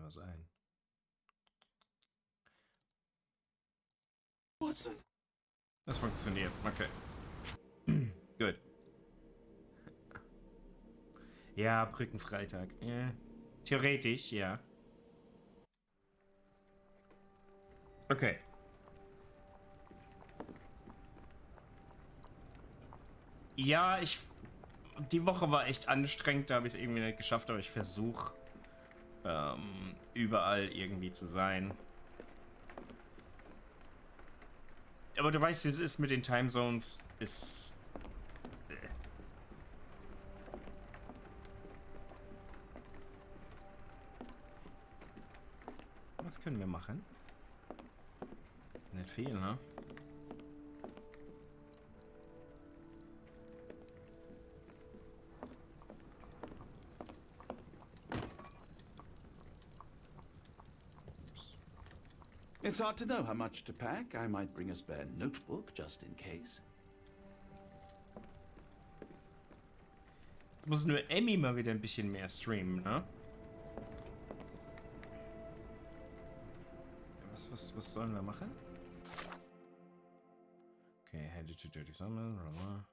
mal sein. Das funktioniert. Okay. Gut. Ja, Brückenfreitag. Ja. Theoretisch, ja. Okay. Ja, die Woche war echt anstrengend, da habe ich es irgendwie nicht geschafft, aber ich versuche überall irgendwie zu sein. Aber du weißt, wie es ist mit den Timezones. Was können wir machen? Nicht viel, ne? It's hard to know how much to pack. I might bring a spare notebook just in case. Jetzt muss nur Emmy mal wieder ein bisschen mehr streamen, ne? Was sollen wir machen? Okay, headed to Dirty Summer.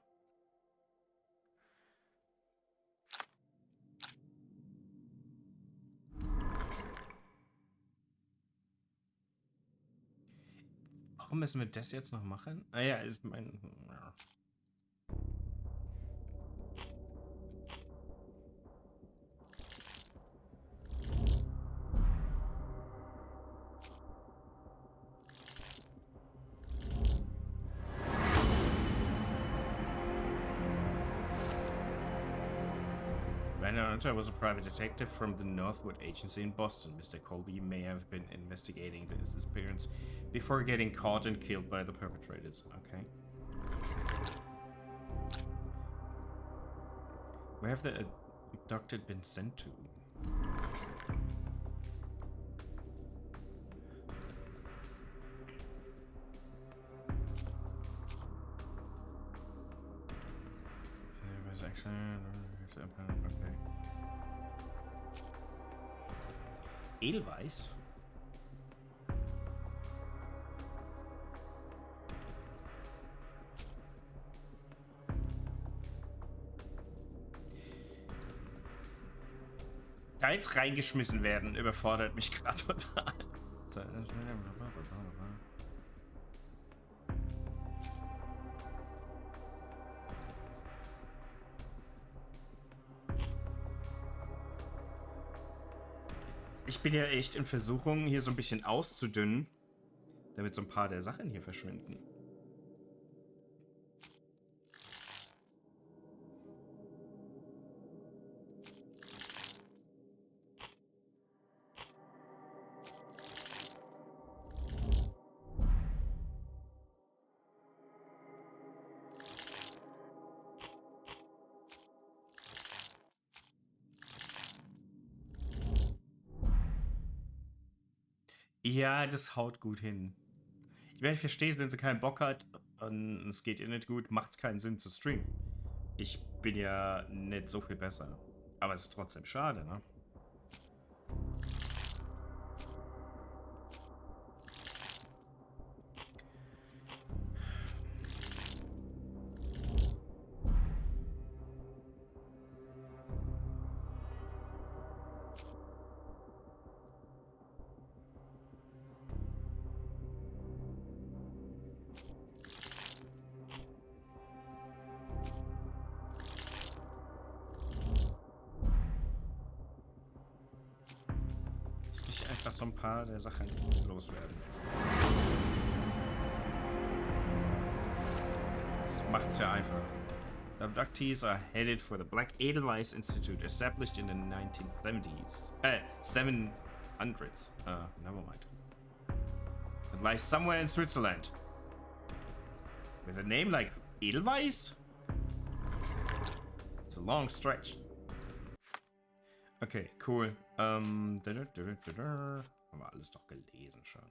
Warum müssen wir das jetzt noch machen? Ah ja, ist mein... Ja. Hunter was a private detective from the Northwood Agency in Boston. Mr. Colby may have been investigating the disappearance before getting caught and killed by the perpetrators. Okay. Where have the abducted been sent to? There was actually... Okay. Edelweiß? Da jetzt reingeschmissen werden, überfordert mich gerade total. Ich bin ja echt in Versuchung, hier so ein bisschen auszudünnen, damit so ein paar der Sachen hier verschwinden. Ja, das haut gut hin. Ich meine, ich verstehe es, wenn sie keinen Bock hat und es geht ihr nicht gut, macht es keinen Sinn zu streamen. Ich bin ja nicht so viel besser. Aber es ist trotzdem schade, ne? So ein paar der Sachen loswerden. Das macht's ja einfach. The abductees are headed for the Black Edelweiss Institute, established in the 1970s. 700s. Never mind. It lies somewhere in Switzerland. With a name like Edelweiss? It's a long stretch. Okay, cool. Haben wir alles doch gelesen schon.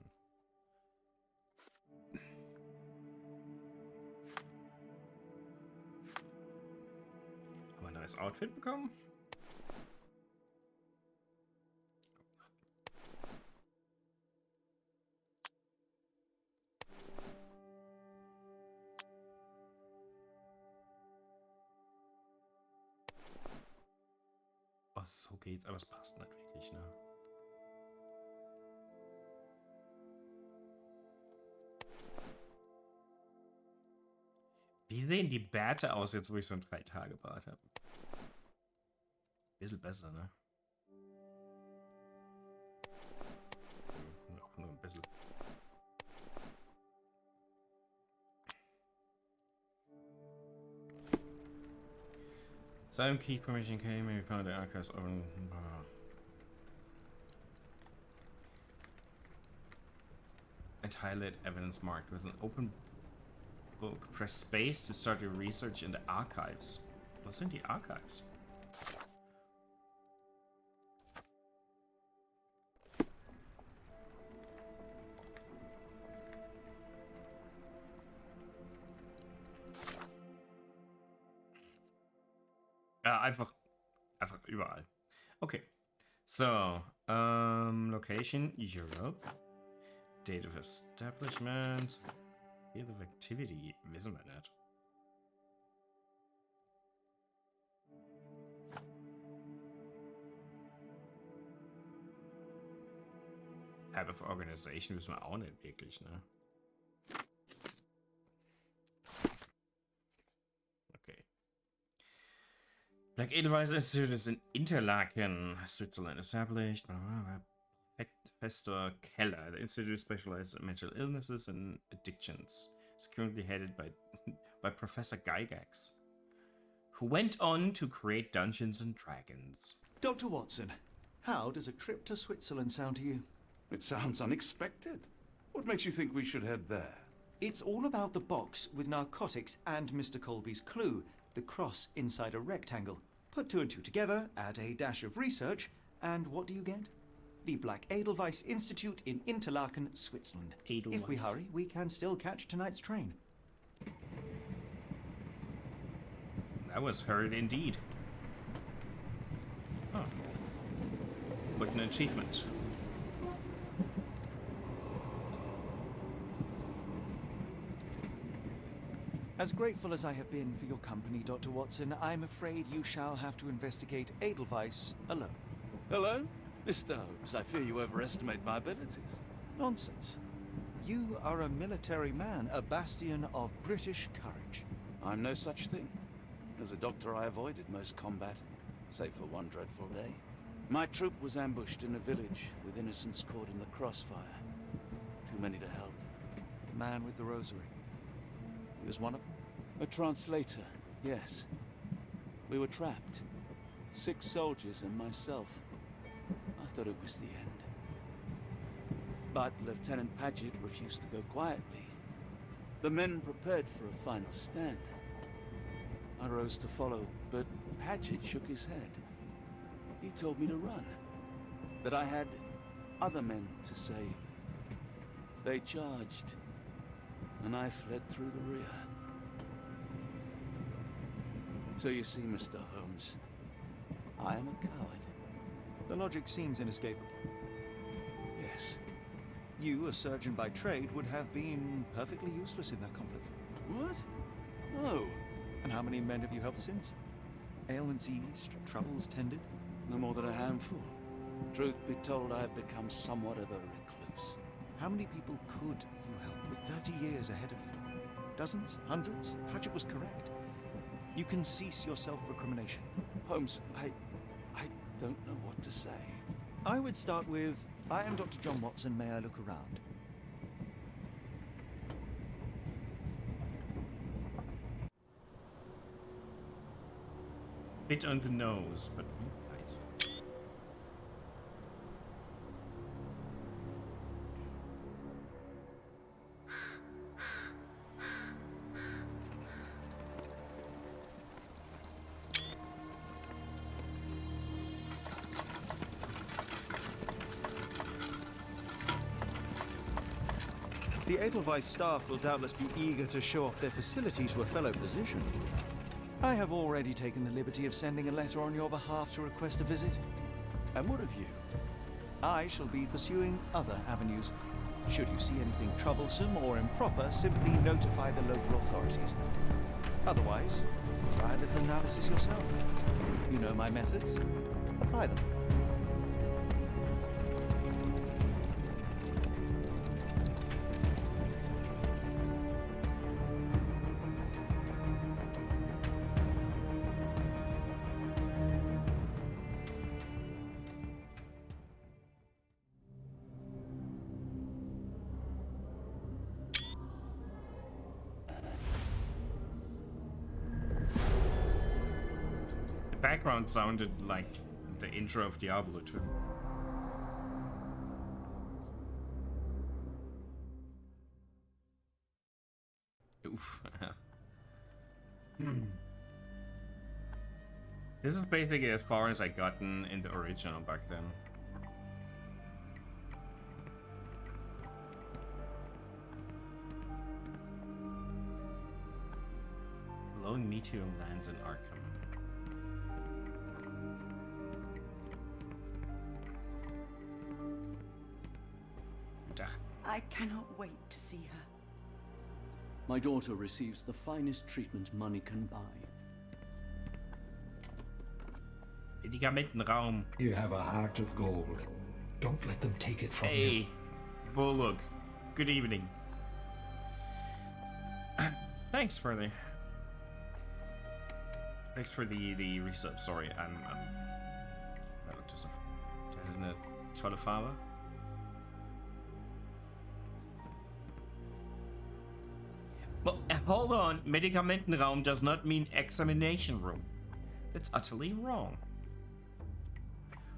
Haben wir ein neues Outfit bekommen? so geht's, aber es passt nicht wirklich, ne? Wie sehen die Bärte aus, jetzt wo ich so ein 3-Tage-Bart habe? Bisschen besser, ne? Auch nur ein bisschen. Some key permission came and we found the archives open. And highlight evidence marked with an open book. Press space to start your research in the archives. Was sind die Archives? Ja, einfach überall. Okay. So, location, Europe. Date of establishment. Field of activity, wissen wir nicht. Type of organization wissen wir auch nicht wirklich, ne? Okay. Black Edelweiss Institute is in Interlaken, Switzerland, established. Fester Keller. The institute specializes in mental illnesses and addictions. It's currently headed by Professor Gygax, who went on to create Dungeons and Dragons. Dr. Watson, how does a trip to Switzerland sound to you? It sounds unexpected. What makes you think we should head there? It's all about the box with narcotics and Mr. Colby's clue, the cross inside a rectangle. Put 2 and 2 together, add a dash of research, and what do you get? The Black Edelweiss Institute in Interlaken, Switzerland. Edelweiss. If we hurry, we can still catch tonight's train. That was hurried indeed. Huh. What an achievement. As grateful as I have been for your company, Dr. Watson, I'm afraid you shall have to investigate Edelweiss alone. Hello? Mr. Holmes, I fear you overestimate my abilities. Nonsense. You are a military man, a bastion of British courage. I'm no such thing. As a doctor, I avoided most combat, save for one dreadful day. My troop was ambushed in a village, with innocents caught in the crossfire. Too many to help. The man with the rosary. He was one of them? A translator, yes. We were trapped. 6 soldiers and myself. I thought it was the end. But Lieutenant Paget refused to go quietly. The men prepared for a final stand. I rose to follow, but Paget shook his head. He told me to run. That I had other men to save. They charged, and I fled through the rear. So you see, Mr. Holmes, I am a coward. The logic seems inescapable. Yes. You, a surgeon by trade, would have been perfectly useless in that conflict. What? No. And how many men have you helped since? Ailments eased, troubles tended? No more than a handful. Truth be told, I have become somewhat of a recluse. How many people could you help with 30 years ahead of you? Dozens? Hundreds? Paget was correct. You can cease your self-recrimination. Holmes, I don't know what to say. I would start with, I am Dr. John Watson, may I look around? Bit on the nose, but nice. The Edelweiss staff will doubtless be eager to show off their facilities to a fellow physician. I have already taken the liberty of sending a letter on your behalf to request a visit. And what of you? I shall be pursuing other avenues. Should you see anything troublesome or improper, simply notify the local authorities. Otherwise, try a little analysis yourself. You know my methods. Apply them. The background sounded like the intro of Diablo 2. Oof. This is basically as far as I gotten in the original back then. Glowing meteor lands in Arkham. I cannot wait to see her. My daughter receives the finest treatment money can buy. Medikamentenraum. You have a heart of gold. Don't let them take it from you. Hey, Bullock. Good evening. Thanks for the resub. Sorry, I'm das ist eine tolle Farbe. Well, hold on. Medikamentenraum does not mean examination room. That's utterly wrong.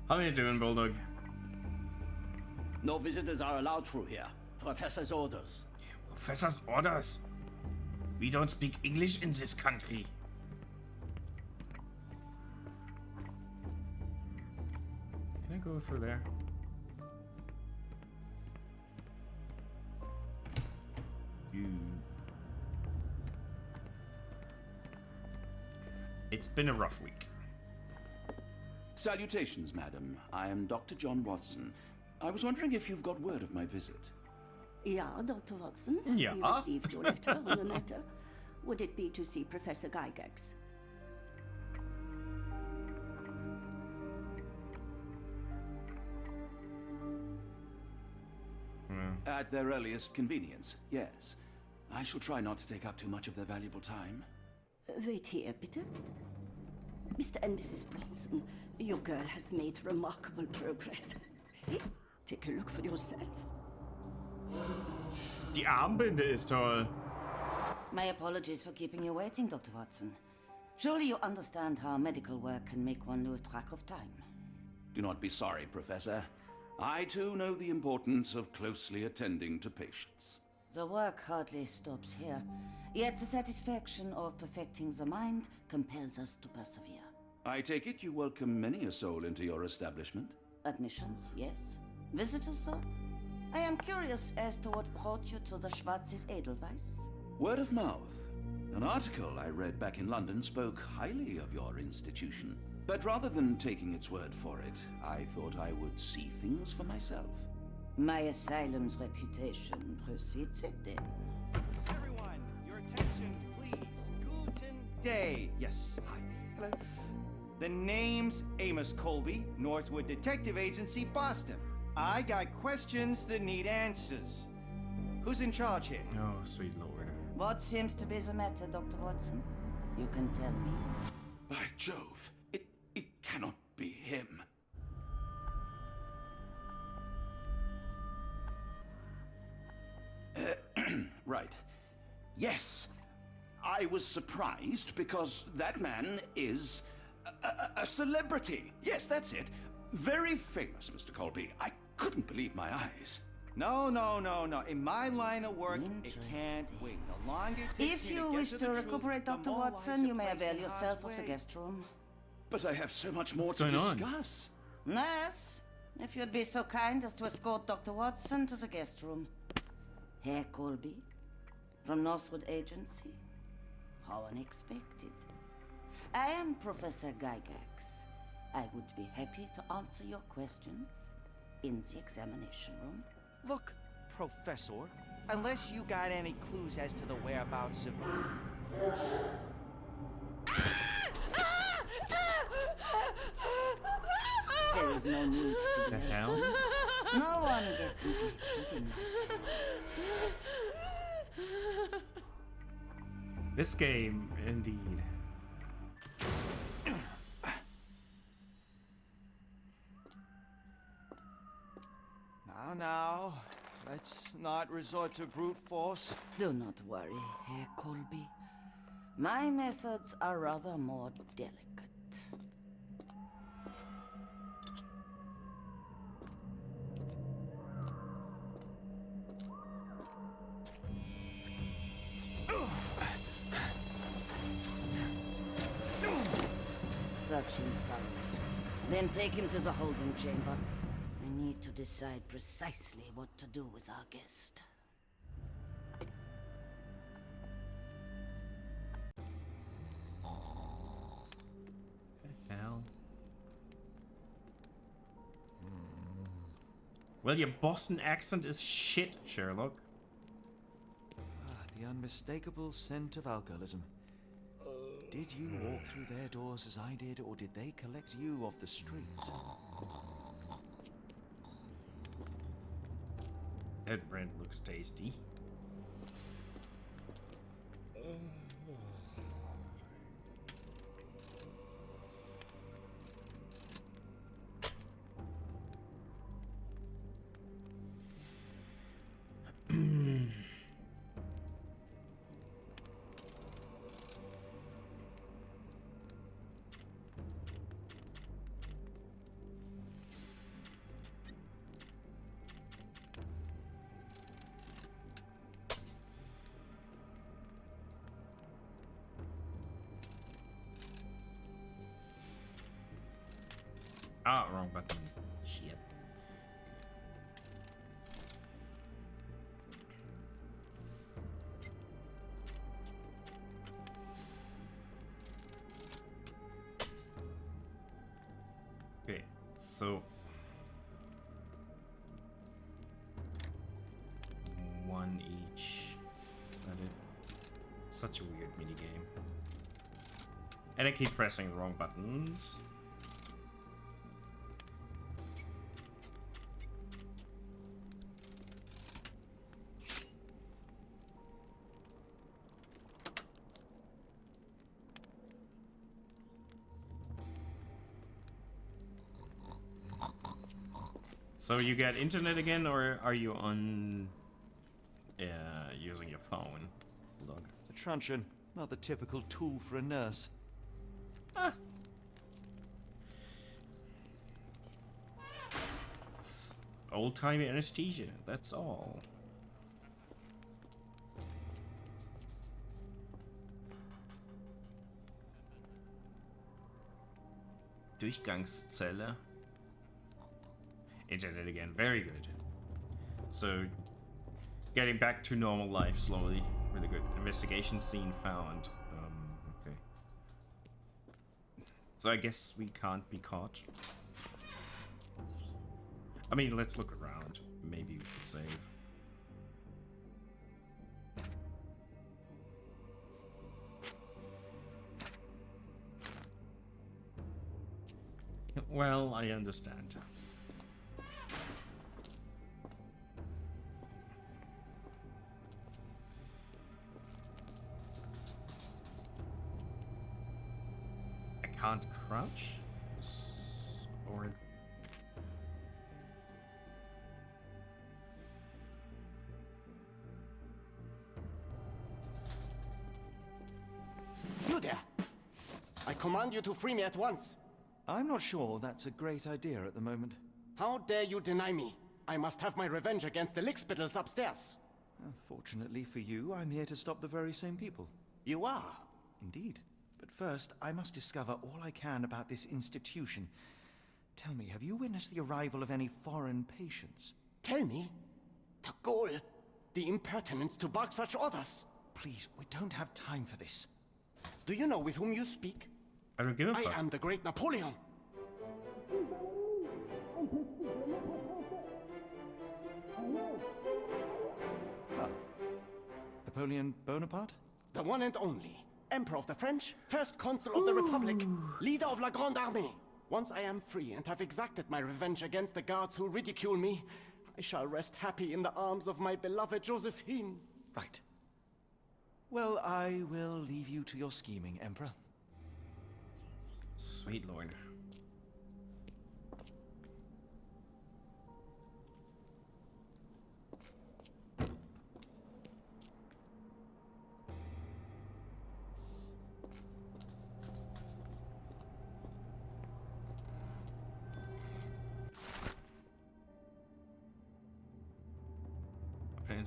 How are you doing, Bulldog? No visitors are allowed through here. Professor's orders. Professor's orders? We don't speak English in this country. Can I go through there? It's been a rough week. Salutations, madam. I am Dr. John Watson. I was wondering if you've got word of my visit. Yeah, Dr. Watson. Yeah. We received your letter on the matter. Would it be to see Professor Gygax? At their earliest convenience, yes. I shall try not to take up too much of their valuable time. Wait here, bitte. Mr. and Mrs. Bronson, your girl has made remarkable progress. See? Take a look for yourself. Die Armbinde ist toll. My apologies for keeping you waiting, Dr. Watson. Surely you understand how medical work can make one lose track of time. Do not be sorry, Professor. I too know the importance of closely attending to patients. The work hardly stops here, yet the satisfaction of perfecting the mind compels us to persevere. I take it you welcome many a soul into your establishment? Admissions, yes. Visitors, though? I am curious as to what brought you to the Schwarzes Edelweiss. Word of mouth. An article I read back in London spoke highly of your institution. But rather than taking its word for it, I thought I would see things for myself. My asylum's reputation precedes it, then. Everyone, your attention, please. Guten day. Yes, hi. Hello. The name's Amos Colby, Northwood Detective Agency, Boston. I got questions that need answers. Who's in charge here? Oh, sweet lord. What seems to be the matter, Dr. Watson? You can tell me. By Jove, it cannot be him. Right. Yes. I was surprised because that man is a celebrity. Yes, that's it. Very famous, Mr. Colby. I couldn't believe my eyes. No. In my line of work, it can't wait. The longer it takes If me you to wish get to the truth, recuperate, the Dr. more Watson, wiser you may place avail in yourself harm's of the way. guest room. But I have so much more What's to going on? discuss. Nurse, if you'd be so kind as to escort Dr. Watson to the guest room. Herr Colby, from Northwood Agency. How unexpected. I am Professor Gygax. I would be happy to answer your questions in the examination room. Look, Professor, unless you got any clues as to the whereabouts of... There's no need to The be hell? No one gets neglected in This game, indeed. Now, let's not resort to brute force. Do not worry, Herr Colby. My methods are rather more delicate. Search him thoroughly. Then take him to the holding chamber. I need to decide precisely what to do with our guest. Hell. Well, your Boston accent is shit, Sherlock. The unmistakable scent of alcoholism. Did you walk through their doors as I did, or did they collect you off the streets? That bread looks tasty. Ah, wrong button. Shit. Okay, so one each. Is that it? Such a weird minigame. And I keep pressing the wrong buttons. So you get internet again, or are you on using your phone? Look. A truncheon, not the typical tool for a nurse. Ah. It's old-timey anesthesia, that's all. Durchgangszelle. Internet again, very good. So, getting back to normal life slowly. Really good. Investigation scene found. Okay. So I guess we can't be caught. I mean, let's look around. Maybe we should save. Well, I understand. Can't crouch? Or... You there! I command you to free me at once! I'm not sure that's a great idea at the moment. How dare you deny me? I must have my revenge against the lickspittles upstairs! Fortunately for you, I'm here to stop the very same people. You are? Indeed. But first, I must discover all I can about this institution. Tell me, have you witnessed the arrival of any foreign patients? Tell me? The ghoul! The impertinence to bark such orders! Please, we don't have time for this. Do you know with whom you speak? I don't give a fuck. I am the great Napoleon! Napoleon Bonaparte? The one and only. Emperor of the French, first consul of the Republic, leader of La Grande Armée. Once I am free and have exacted my revenge against the guards who ridicule me, I shall rest happy in the arms of my beloved Josephine. Right. Well, I will leave you to your scheming, Emperor. Sweet lord.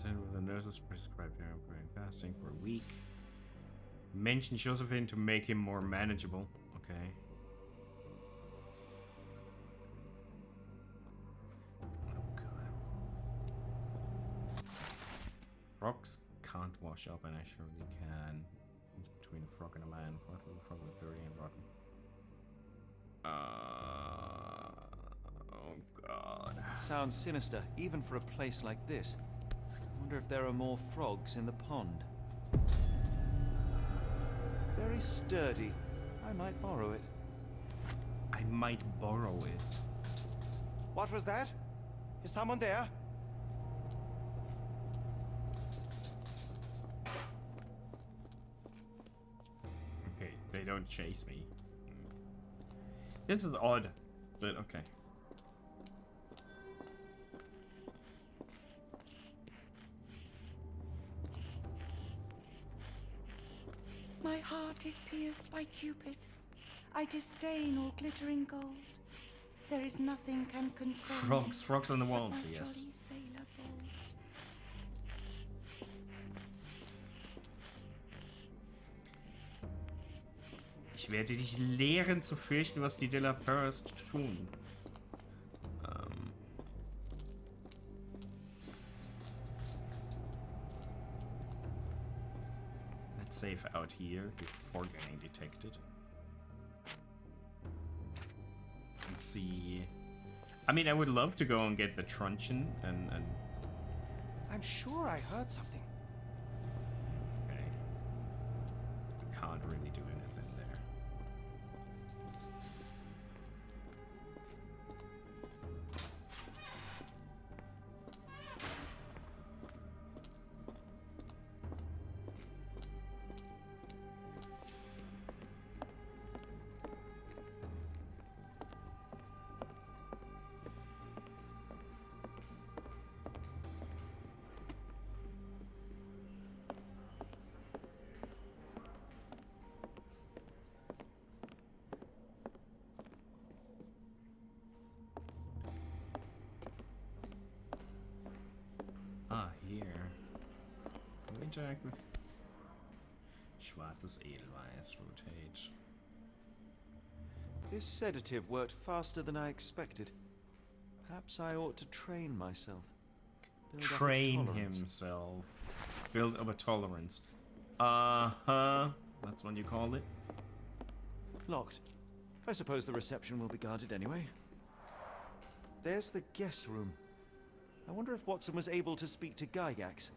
With the nurses prescribed intermittent fasting for a week. Mention Josephine to make him more manageable. Okay. Oh god. Frogs can't wash up, and I surely can. It's between a frog and a man. What little frog with dirty and rotten. Oh god. It sounds sinister, even for a place like this. I wonder if there are more frogs in the pond. Very sturdy. I might borrow it. I might borrow it. What was that? Is someone there? Okay, they don't chase me. This is odd, but okay. My heart is pierced by Cupid. I disdain all glittering gold. There is nothing can console me Frogs on the but walls, my yes. jolly sailor bold. Ich werde dich lehren zu fürchten, was die De La Peurs tun. Let's save out here before getting detected. And see. I mean, I would love to go and get the truncheon and I'm sure I heard something. okay. We can't really do anything there. Ah, here. We interact with Schwarzes Edelweiß. Rotate. This sedative worked faster than I expected. Perhaps I ought to train myself. Build up a Train tolerance. himself. Build up a tolerance. Uh-huh. That's what you call it. Locked. I suppose the reception will be guarded anyway. There's the guest room. I wonder if Watson was able to speak to Gygax.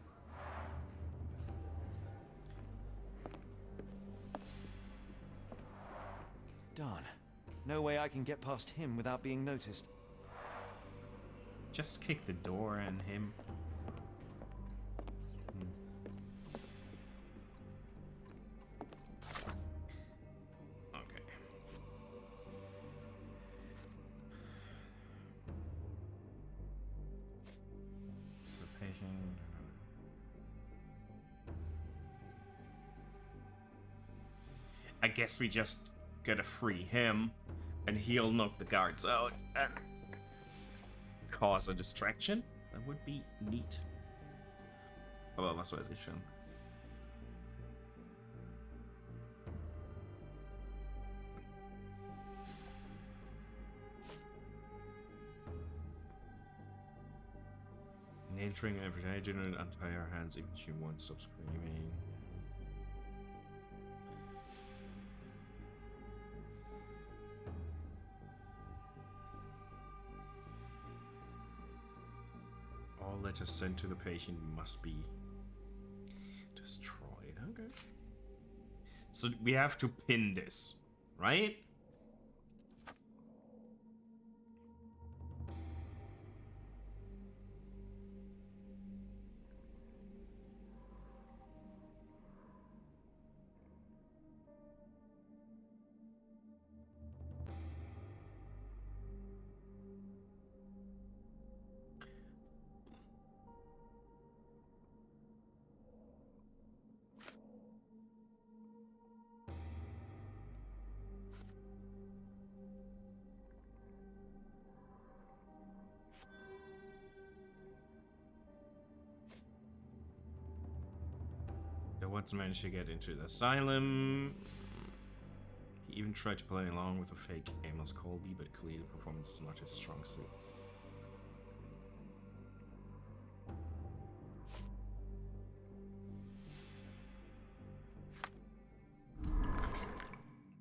Darn. No way I can get past him without being noticed. Just kick the door and him. Okay. The patient. I guess we just gotta free him, and he'll knock the guards out and cause a distraction. That would be neat. Aber was weiß ich schon. Nail training every day. Do not untie her hands even if she won't stop screaming. All letters sent to the patient must be destroyed. Okay. So we have to pin this, right? Watson managed to get into the asylum. He even tried to play along with a fake Amos Colby, but clearly the performance is not his strong suit.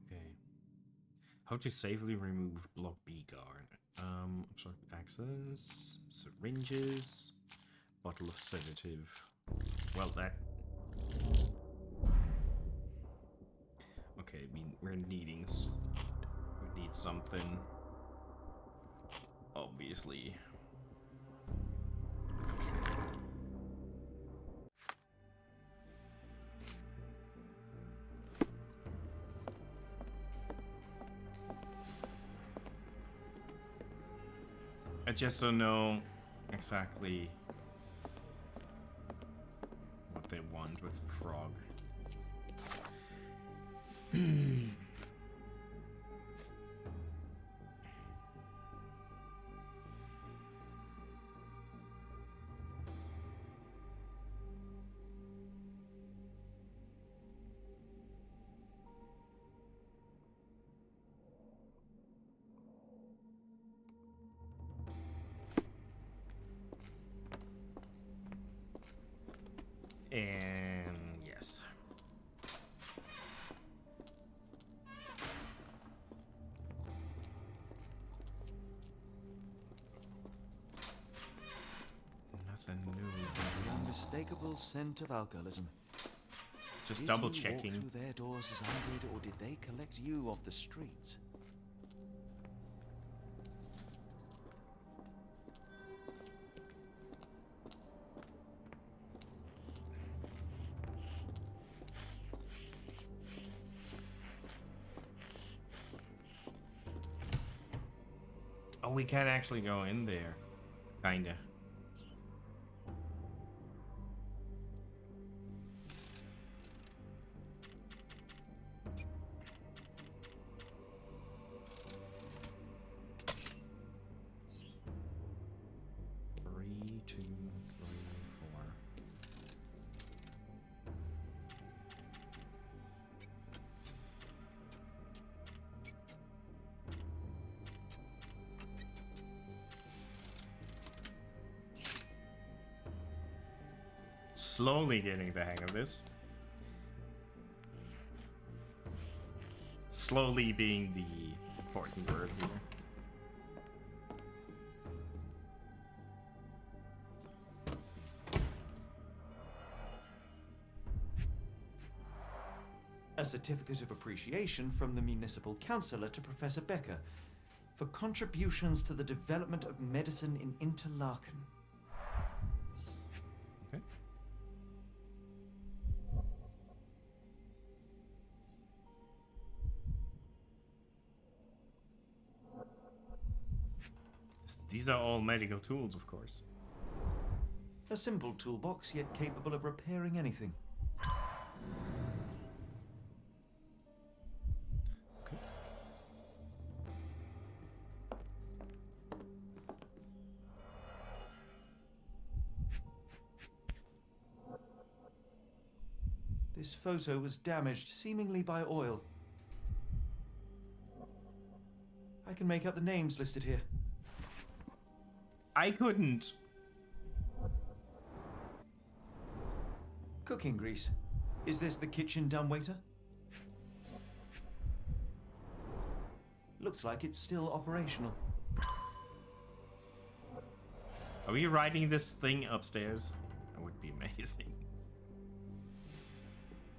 Okay. How to safely remove Block B guard. Absorb access, syringes, bottle of sedative. Well, that. Okay, we're needing. We need something. Obviously. I just don't know exactly what they want with the frog. And yes. Nothing new. The unmistakable scent of alcoholism. Just Did double you checking. walk through their doors as I did, or did they collect you off the streets? Oh, we can't actually go in there. Kinda. Three, two, three, four. Slowly getting the hang of this. Slowly being the important word here. A certificate of appreciation from the municipal councillor to Professor Becker for contributions to the development of medicine in Interlaken. Okay. These are all medical tools, of course. A simple toolbox, yet capable of repairing anything. Okay. This photo was damaged, seemingly by oil. I can make out the names listed here. I couldn't. Cooking grease. Is this the kitchen dumbwaiter? Looks like it's still operational. Are we riding this thing upstairs? That would be amazing.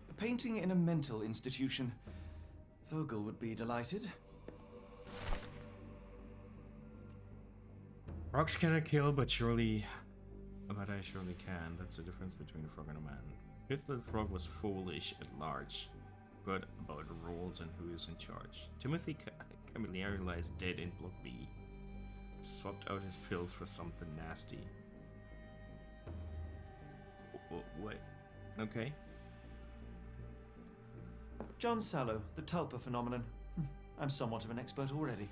A painting in a mental institution. Vogel would be delighted. Frogs cannot kill, but I surely can. That's the difference between a frog and a man. If the frog was foolish at large, but about the rules and who is in charge. Timothy Camilleri lies dead in Block B. Swapped out his pills for something nasty. What? Okay. John Sallow, the Tulpa phenomenon. I'm somewhat of an expert already.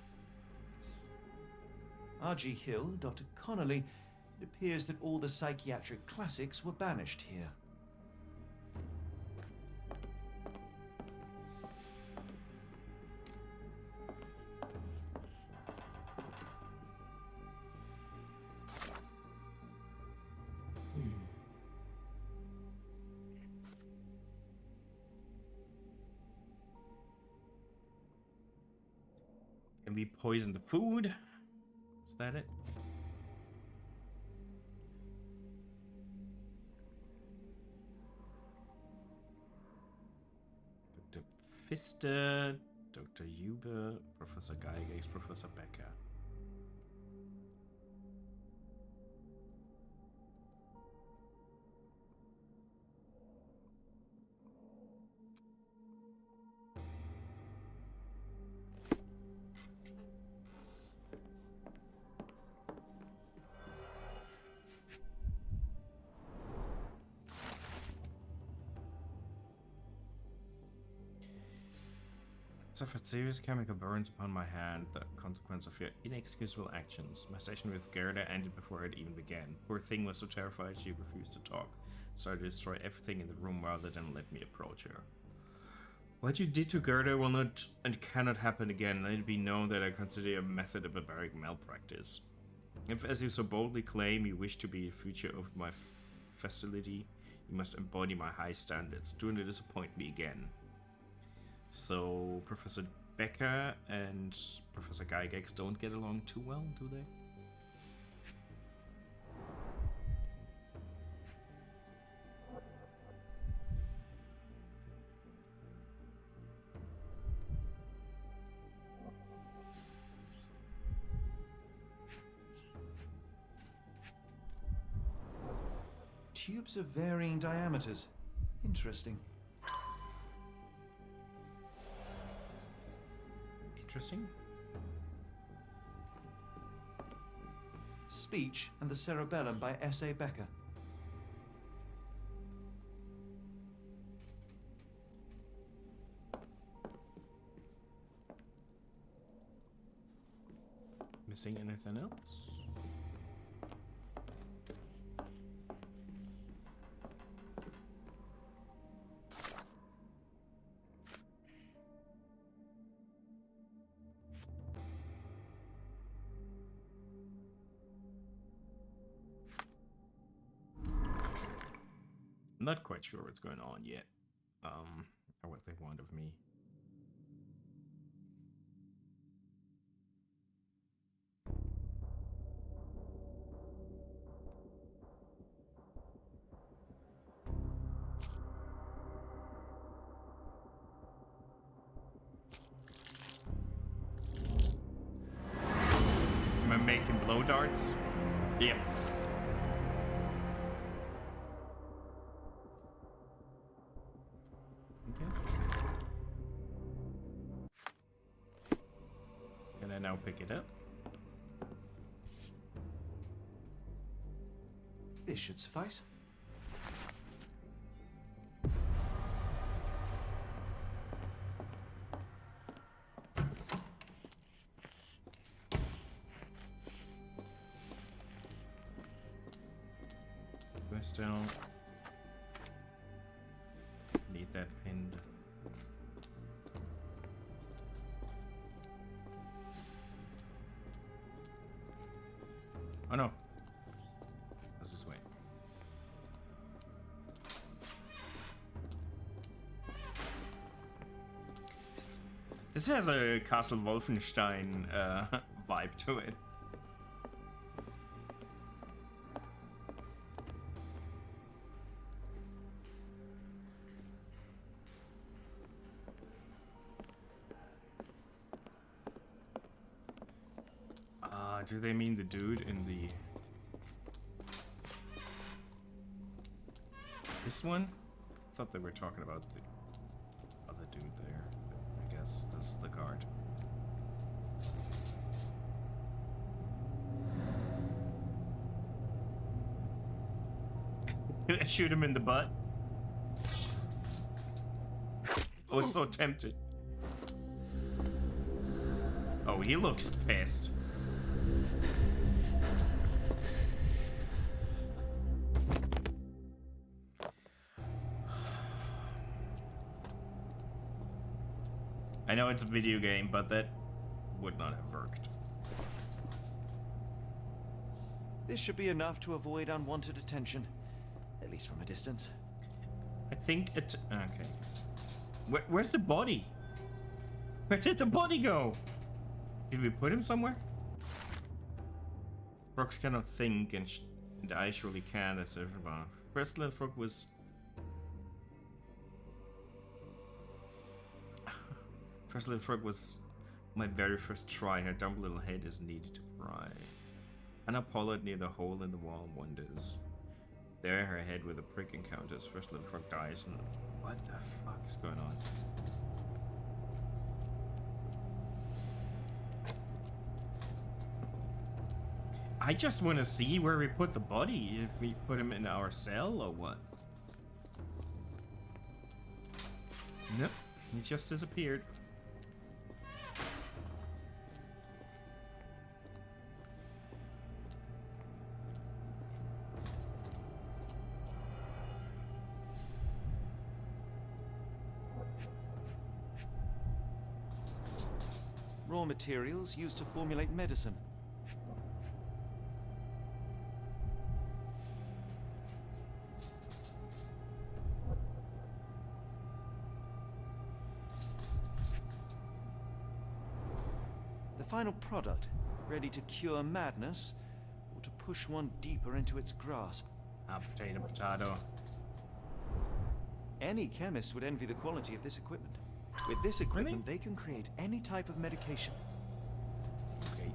R.G. Hill, Dr. Connolly. It appears that all the psychiatric classics were banished here. Can we poison the food? Is that it? Dr. Pfister, Dr. Huber, Professor Geigex, Professor Becker. Suffered serious chemical burns upon my hand, the consequence of your inexcusable actions. My session with Gerda ended before it even began. Poor thing was so terrified she refused to talk. Started to destroy everything in the room rather than let me approach her. What you did to Gerda will not and cannot happen again. Let it be known that I consider your method a barbaric malpractice. If, as you so boldly claim, you wish to be the future of my facility, you must embody my high standards. Do not disappoint me again. So, Professor Becker and Professor Geigex don't get along too well, do they? Tubes of varying diameters. Interesting. Interesting. Speech and the Cerebellum by S.A. Becker. Missing anything else? I'm not quite sure what's going on yet, or what they want of me. Am I making blow darts? Yep. Can I now pick it up? This should suffice. Do I still need that pinned? Oh no. What's this way? This has a Castle Wolfenstein vibe to it. Do they mean the dude in the... This one? I thought they were talking about the other dude there. I guess this is the guard. I shoot him in the butt. I was so tempted. Oh, he looks pissed. I know it's a video game, but that would not have worked. This should be enough to avoid unwanted attention, at least from a distance. I think it... Okay. Where's the body? Where did the body go? Did we put him somewhere? Frogs cannot think, and I surely can. That's everybody. First little frog was. First little frog was my very first try. Her dumb little head is needed to pry. Anna Pollard near the hole in the wall wonders. There, her head with a prick encounters. First little frog dies. And what the fuck is going on? I just want to see where we put the body. If we put him in our cell or what? Nope, he just disappeared. Raw materials used to formulate medicine. The final product, ready to cure madness, or to push one deeper into its grasp. Potato, potato. Any chemist would envy the quality of this equipment. With this equipment, they can create any type of medication. Okay.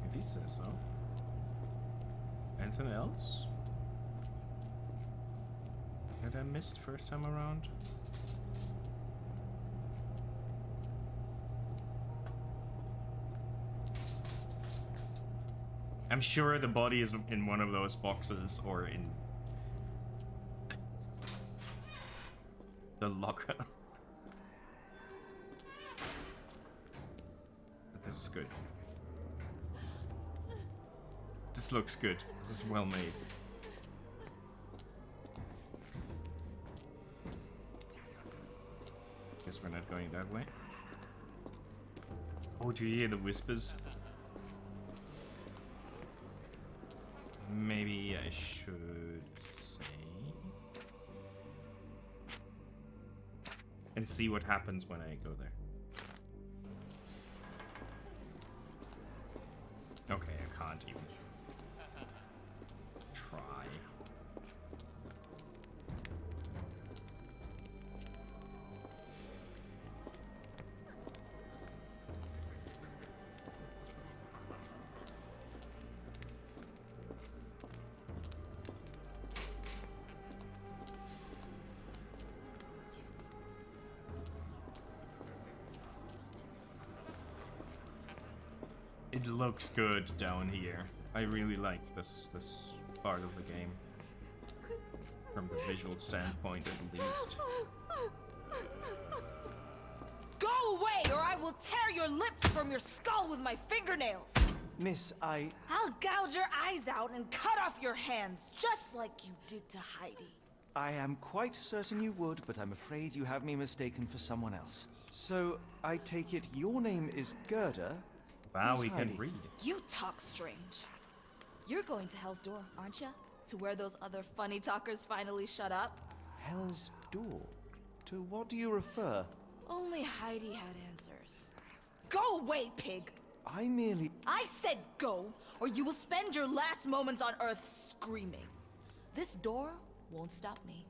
If he says so. Anything else? Had I missed first time around? I'm sure the body is in one of those boxes or in the locker. But this is good. This looks good. This is well made. Guess we're not going that way. Oh, do you hear the whispers? Maybe I should say and see what happens when I go there. Okay, I can't even try. It looks good down here. I really like this part of the game. From the visual standpoint, at least. Go away, or I will tear your lips from your skull with my fingernails! Miss, I'll gouge your eyes out and cut off your hands, just like you did to Heidi. I am quite certain you would, but I'm afraid you have me mistaken for someone else. So, I take it your name is Gerda? Wow, we can read. You talk strange. You're going to Hell's Door, aren't you? To where those other funny talkers finally shut up? Hell's Door? To what do you refer? Only Heidi had answers. Go away, pig! I said go, or you will spend your last moments on Earth screaming. This door won't stop me.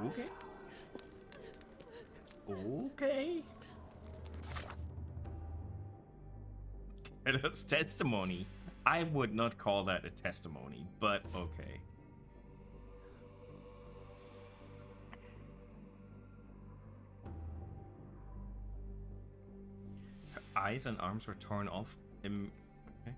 Okay. Okay. Gerda's testimony. I would not call that a testimony, but okay. Her eyes and arms were torn off. Okay. Okay.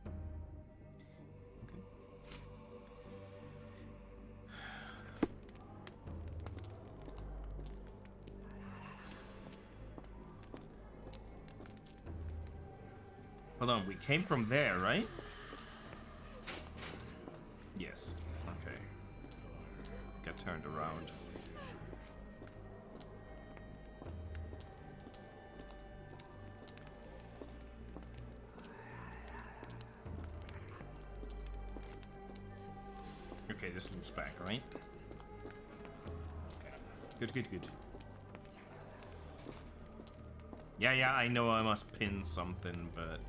Hold on, we came from there, right? Yes. Okay. Got turned around. Okay, this loops back, right? Okay. Good, good, good. Yeah, I know I must pin something, but...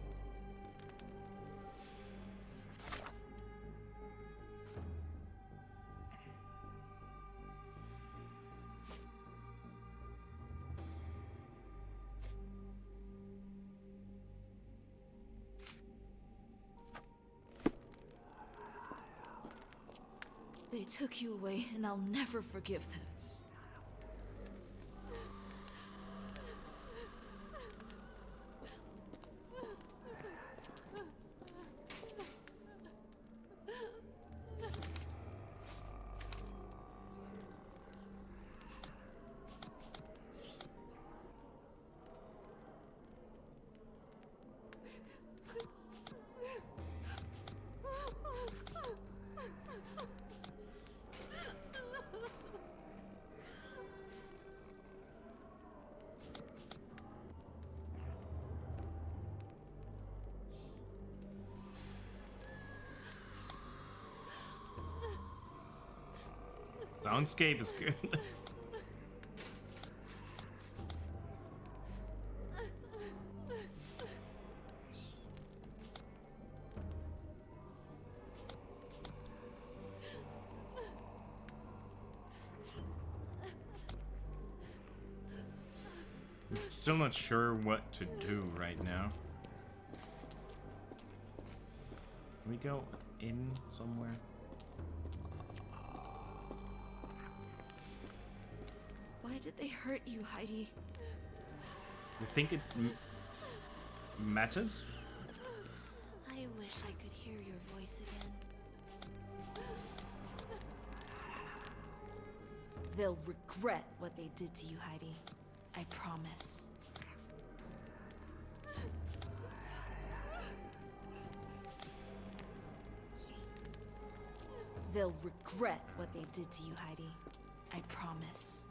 They took you away, and I'll never forgive them. Soundscape is good. Still not sure what to do right now. Can we go in somewhere? Why did they hurt you, Heidi? You think it matters? I wish I could hear your voice again. They'll regret what they did to you, Heidi. I promise. They'll regret what they did to you, Heidi. I promise.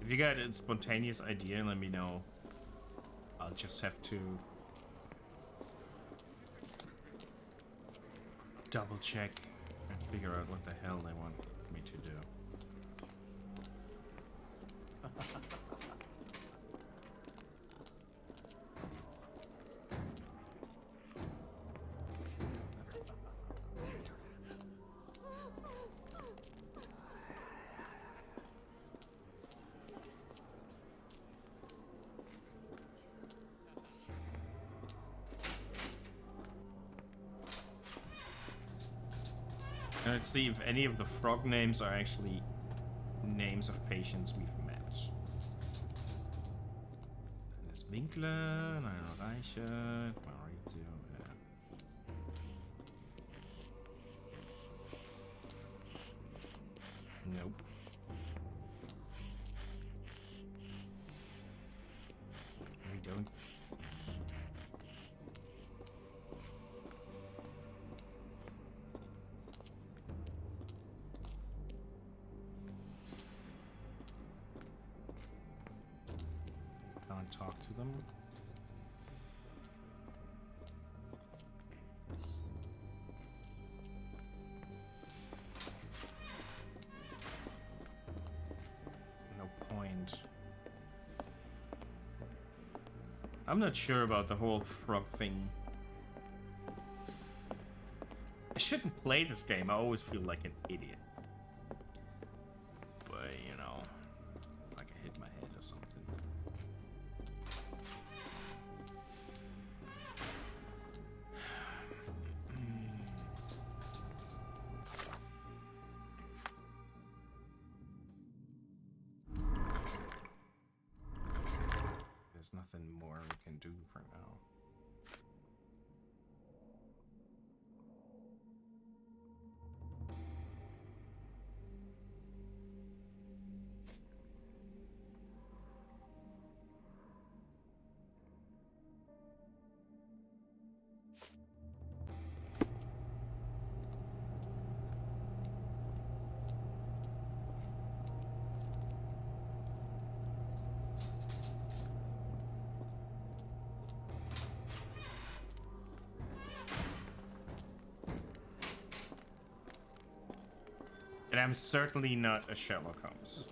If you got a spontaneous idea, let me know. I'll just have to double check and figure out what the hell they want me to do. Now let's see if any of the frog names are actually names of patients we've met. Dennis Winkler, Lionel Reichert, Mauricio, yeah. Nope. We don't. Can't talk to them. No point. I'm not sure about the whole frog thing. I shouldn't play this game. I always feel like an idiot. But, you know, like I hit my head or something. There's nothing more we can do for now. And I'm certainly not a Sherlock Holmes.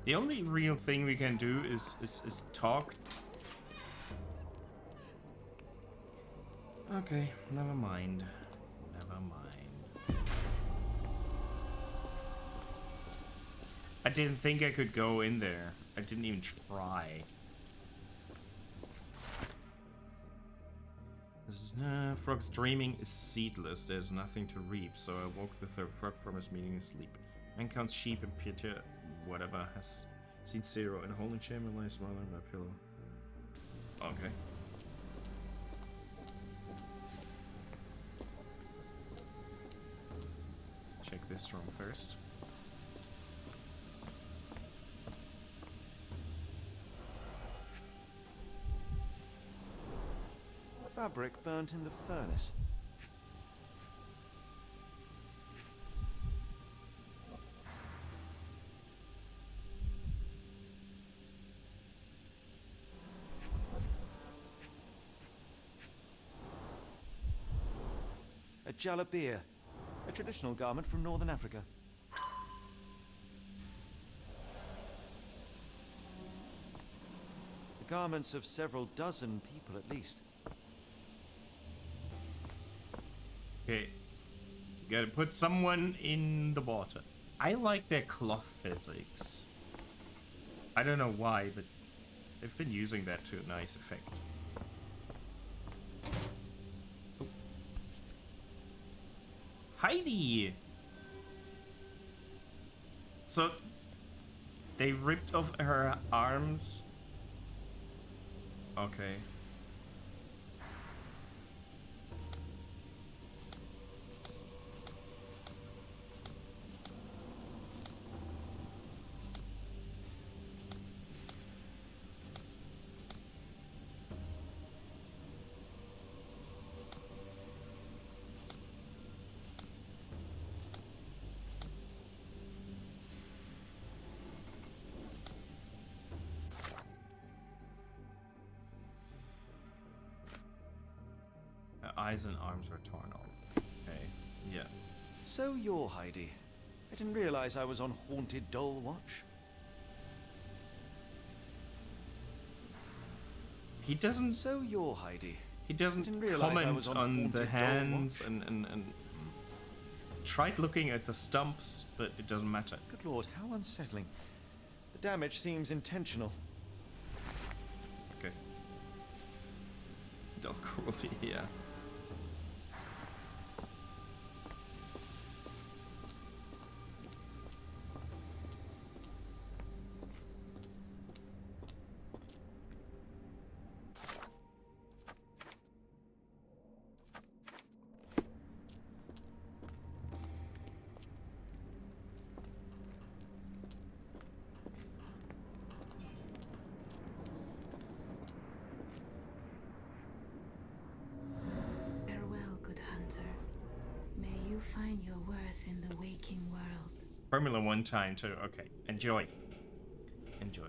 The only real thing we can do is talk. Okay, never mind. Never mind. I didn't think I could go in there. I didn't even try. Frog's dreaming is seedless. There's nothing to reap, so I woke the third frog from his meaningless sleep. Man counts sheep and Peter, whatever, has seen zero in a holding chamber lies smaller than a pillow. Okay. Let's check this room first. Fabric burnt in the furnace. A jalabia, a traditional garment from northern Africa. The garments of several dozen people at least. Okay, you gotta put someone in the water. I like their cloth physics. I don't know why, but they've been using that to a nice effect. Oh. Heidi! So, they ripped off her arms. Okay. Eyes and arms are torn off. Okay, yeah. So you're Heidi. I didn't realize I was on Haunted Doll Watch. He doesn't. So you're Heidi. He doesn't comment on the hands and tried looking at the stumps, but it doesn't matter. Good lord, how unsettling. The damage seems intentional. Okay. Dog cruelty, yeah. Find your worth in the waking world. Formula 1 time too. Okay, enjoy. Enjoy.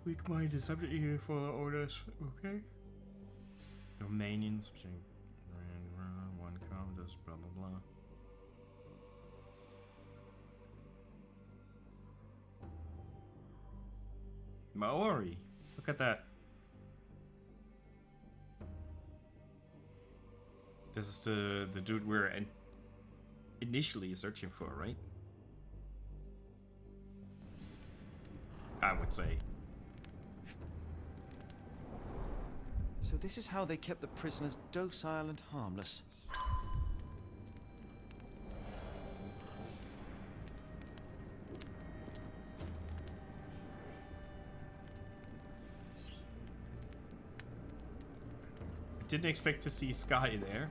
Weak mind is subject here for orders. Okay. Romanians, one countess, blah blah blah. Maori, look at that. This is the dude we're initially searching for, right? I would say. So this is how they kept the prisoners docile and harmless. Didn't expect to see Sky there.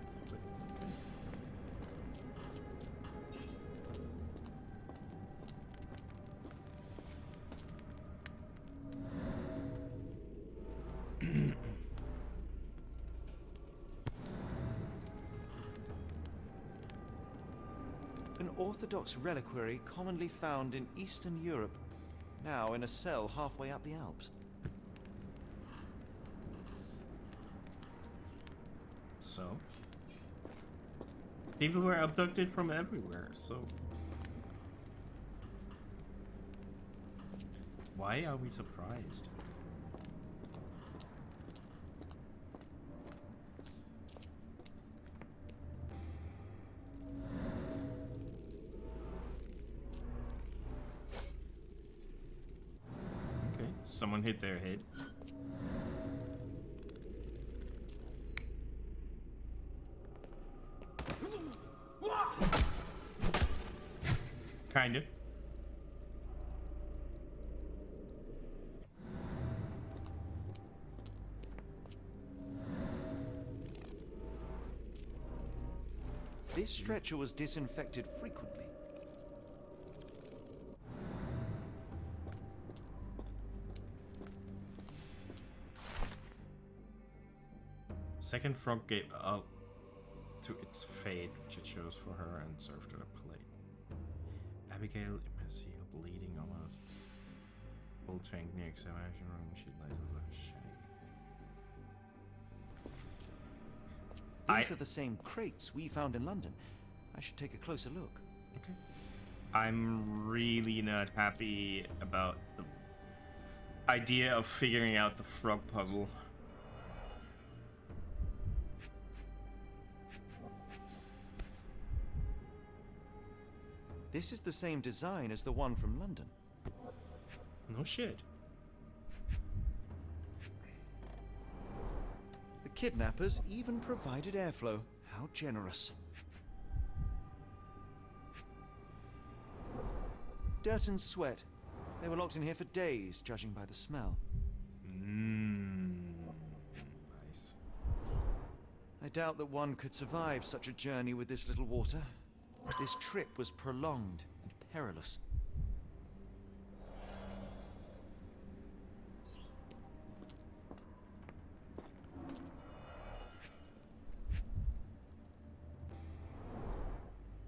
An Orthodox reliquary commonly found in Eastern Europe. now in a cell halfway up the Alps. So? People were abducted from everywhere, so... Why are we surprised? Okay, someone hit their head. Kinda. This stretcher was disinfected frequently. Second frog gave up to its fate, which it chose for her, and served her a plate. Abigail Immensely bleeding almost. Full tank near examination room, she lays with her shank. These are the same crates we found in London. I should take a closer look. Okay. I'm really not happy about the idea of figuring out the frog puzzle. This is the same design as the one from London. No shit. The kidnappers even provided airflow. How generous. Dirt and sweat. They were locked in here for days, judging by the smell. Nice. I doubt that one could survive such a journey with this little water. This trip was prolonged and perilous.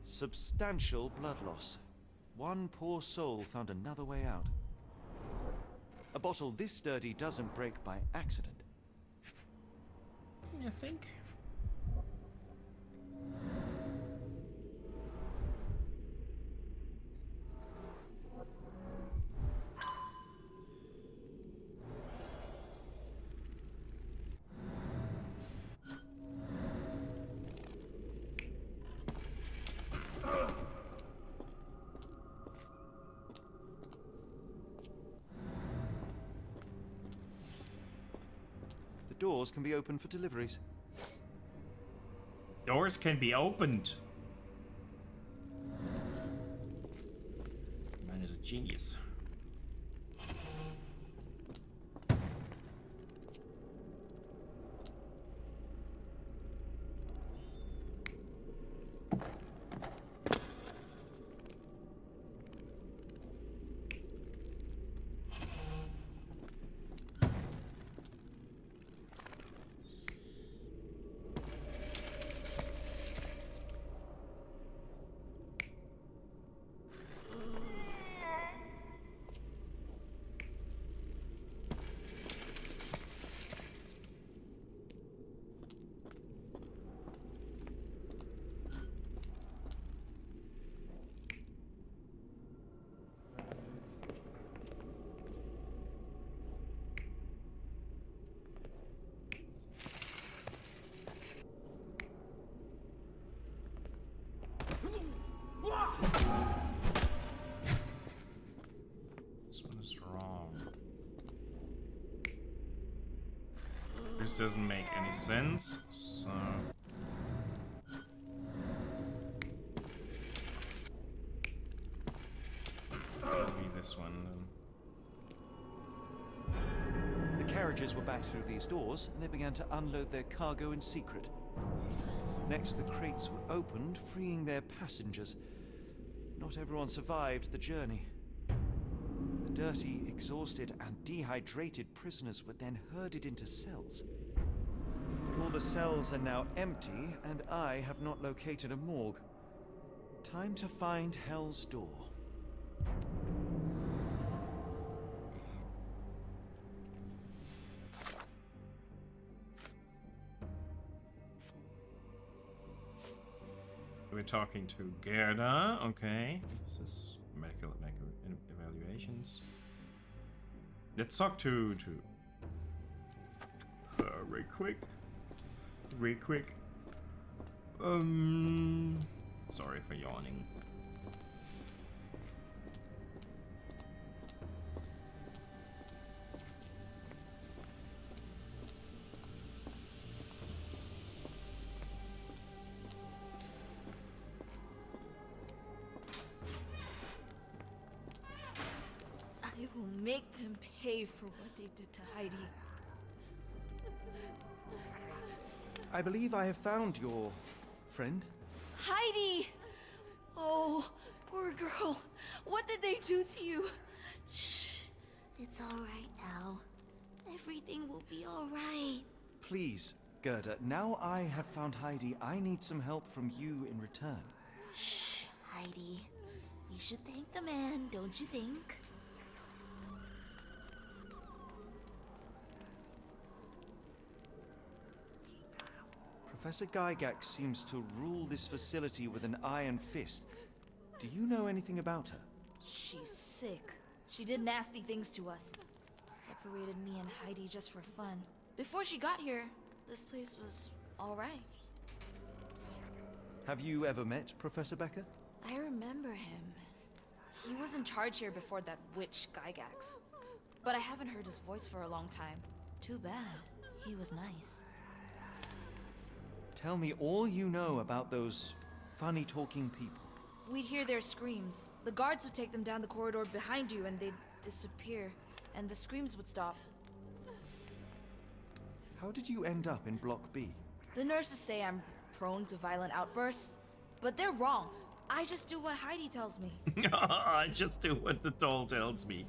Substantial blood loss. One poor soul found another way out. A bottle this sturdy doesn't break by accident. You think? Doors can be opened for deliveries. Doors can be opened. Man is a genius. This one is wrong. This doesn't make any sense, so... Maybe this one then. The carriages were backed through these doors, and they began to unload their cargo in secret. Next, the crates were opened, freeing their passengers. Not everyone survived the journey. The dirty, exhausted, and dehydrated prisoners were then herded into cells. But all the cells are now empty, and I have not located a morgue. Time to find Hell's Door. we're talking to Gerda. Okay. This is medical evaluations. Let's talk to real quick. Real quick. Sorry for yawning. I will make them pay for what they did to Heidi. I believe I have found your friend. Heidi! Oh, poor girl. What did they do to you? Shh. It's all right now. Everything will be all right. Please, Gerda, now I have found Heidi, I need some help from you in return. Shh, Heidi. We should thank the man, don't you think? Professor Gygax seems to rule this facility with an iron fist. Do you know anything about her? She's sick. She did nasty things to us. Separated me and Heidi just for fun. Before she got here, this place was all right. Have you ever met Professor Becker? I remember him. He was in charge here before that witch Gygax. But I haven't heard his voice for a long time. Too bad. He was nice. Tell me all you know about those funny-talking people. We'd hear their screams. The guards would take them down the corridor behind you and they'd disappear. And the screams would stop. How did you end up in Block B? The nurses say I'm prone to violent outbursts, but they're wrong. I just do what Heidi tells me. I just do what the doll tells me.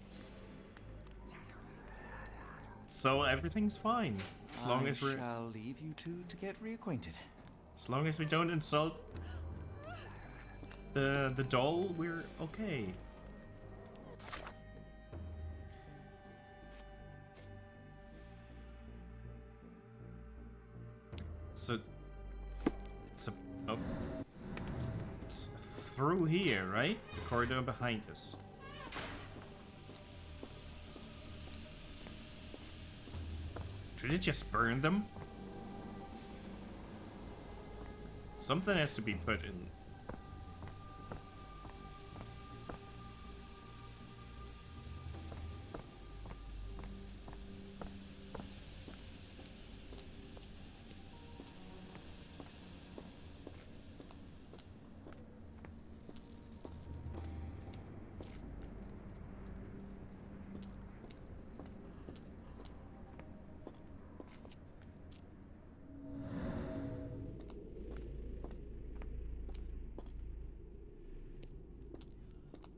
So everything's fine. As long as we're... I shall leave you two to get reacquainted. As long as we don't insult the doll, we're okay. So it's through here, right? The corridor behind us. Did it just burn them? Something has to be put in.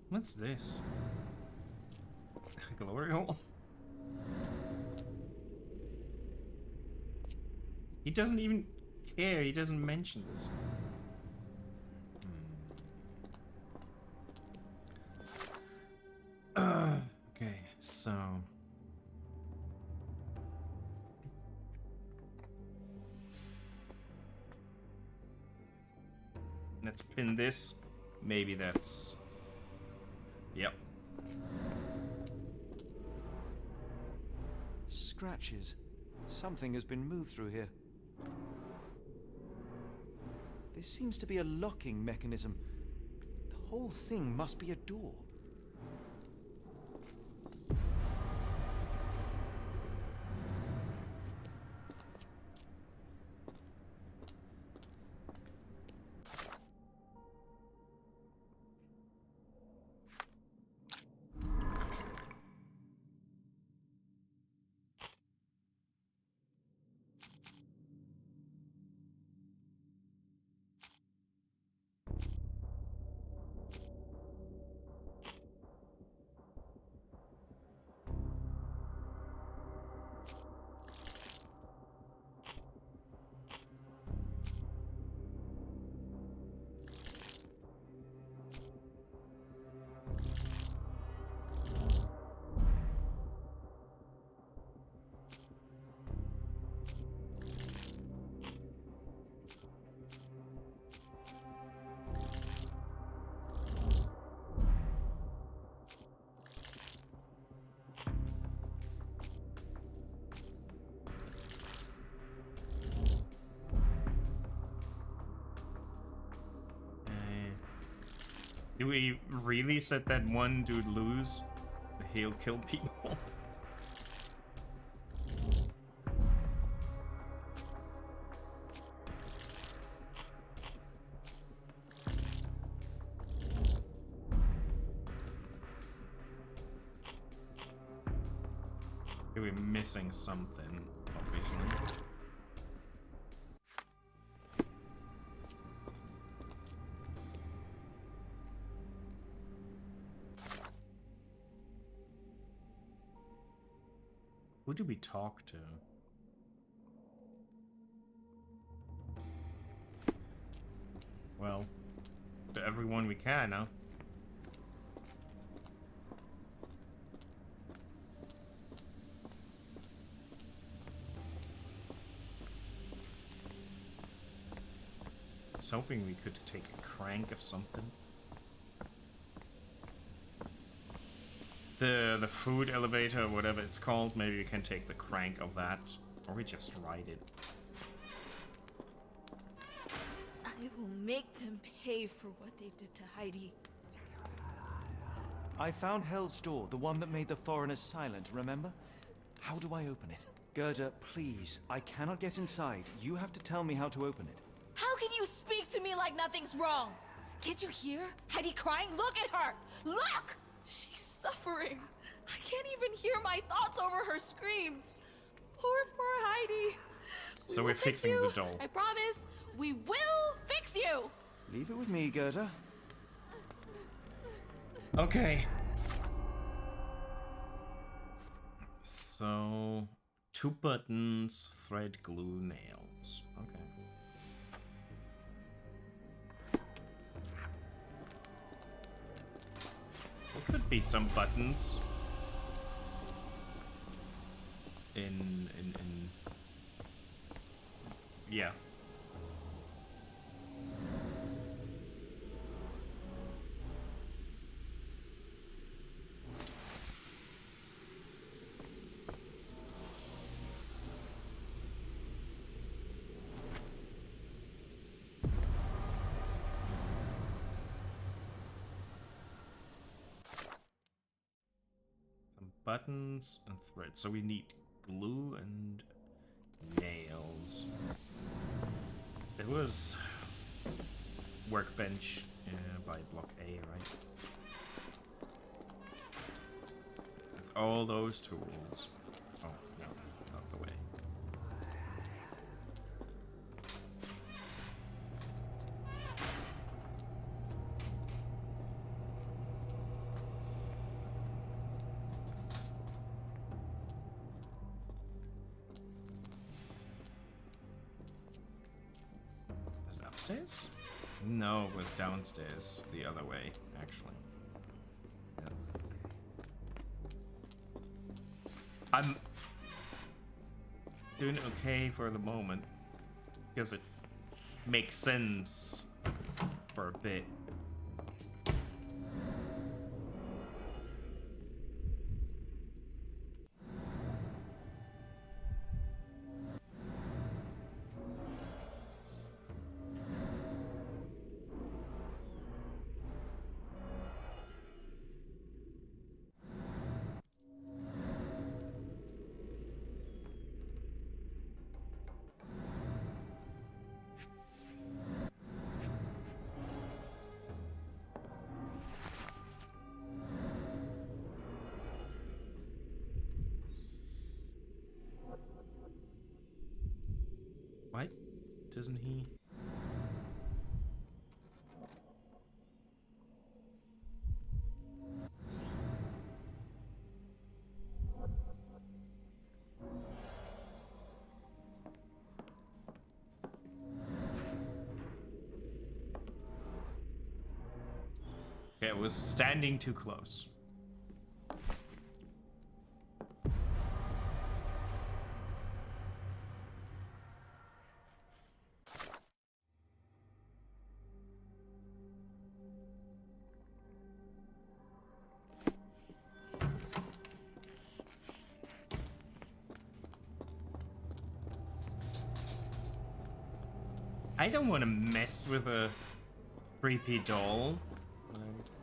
What's this? Glory hole? He doesn't even care. He doesn't mention this. Okay, so... let's pin this. Maybe that's... yep. Scratches. Something has been moved through here. This seems to be a locking mechanism. The whole thing must be a door. Do we really set that one dude loose? He'll kill people. We're missing something, obviously. Who do we talk to? Well, to everyone we can, huh? I was hoping we could take a crank of something. The food elevator, or whatever it's called, maybe we can take the crank of that, or we just ride it. I will make them pay for what they did to Heidi. I found Hell's door, the one that made the foreigners silent, remember? How do I open it? Gerda, please, I cannot get inside. You have to tell me how to open it. How can you speak to me like nothing's wrong? Can't you hear Heidi crying? Look at her! Look! She's suffering. I can't even hear my thoughts over her screams. Poor Heidi. So we're fixing the doll. I promise, we will fix you. Leave it with me, Gerda. Okay. So, 2 buttons, thread, glue, nails. Okay. There could be some buttons in yeah. Buttons and threads. So we need glue and nails. It was workbench by block A, right? With all those tools. Oh, no, not the way. Upstairs? No, it was downstairs. The other way, actually. Yeah. I'm doing okay for the moment because it makes sense for a bit. Why doesn't he? Okay, it was standing too close. I don't want to mess with a creepy doll.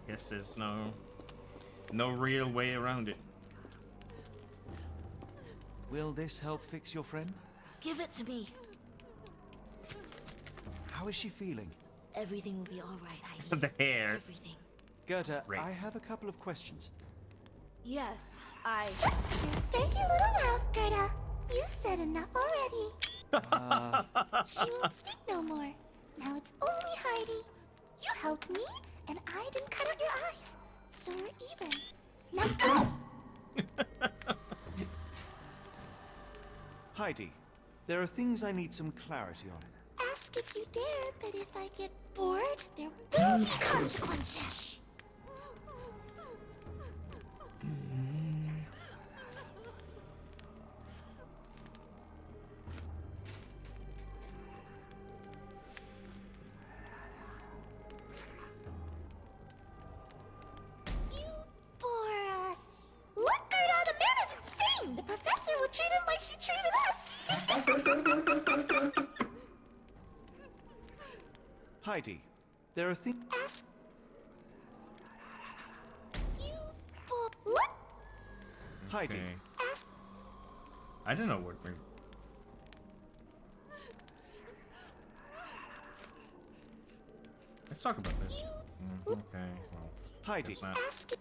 Guess there's no real way around it. Will this help fix your friend? Give it to me. How is she feeling? Everything will be all right, Heidi. The hair. Everything. Gerda, Right. I have a couple of questions. Yes, I... Dirty little mouth, Gerda. You've said enough already. She won't speak no more. Now it's only Heidi. You helped me, and I didn't cut out your eyes. So we're even. Now go! Heidi, there are things I need some clarity on. Ask if you dare, but if I get bored, there will be consequences. You bore us. Look, Gerda, the man is insane. The professor would treat him like she treated us. Heidi, there are things. Ask. You look. Heidi, Okay. Ask. I don't know what we. Let's talk about this. Okay, well. Heidi. guess not. Ask.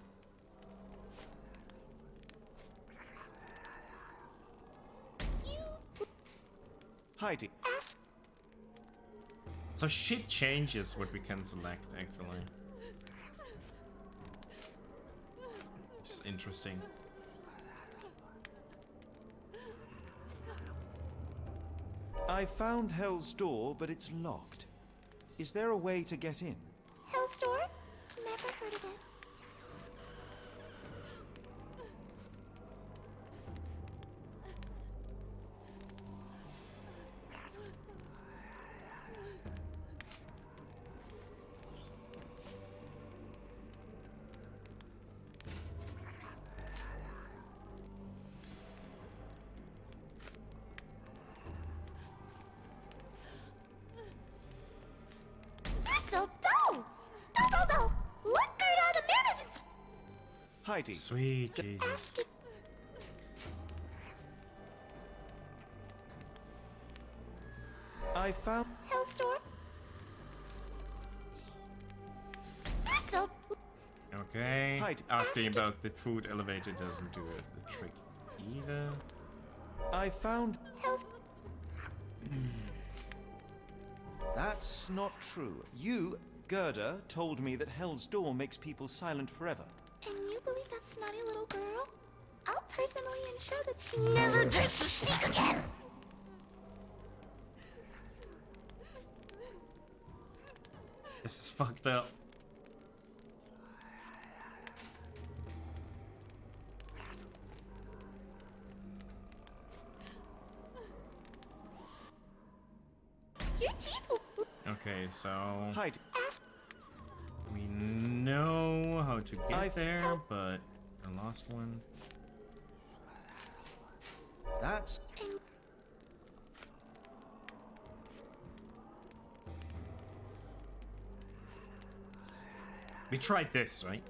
You Heidi, ask. So shit changes what we can select, actually. Just interesting. I found Hell's Door, but it's locked. Is there a way to get in? Hell's Door? Never heard of it. You're so dull! Dull! Look, Gerda, the man is in... Heidi, Sweet Jesus. Ask if... I found. Hell's Door? You're so... Okay. Heidi. Asking about the food elevator doesn't do the trick either. I found. Hell's... That's not true. You, Gerda, told me that Hell's Door makes people silent forever. And you believe that snotty little girl? I'll personally ensure that she never dares to speak again! This is fucked up. Your teeth will... Okay, so Heidi, Ask... we know how to get I've- there, but the last one. that's. We tried this, right?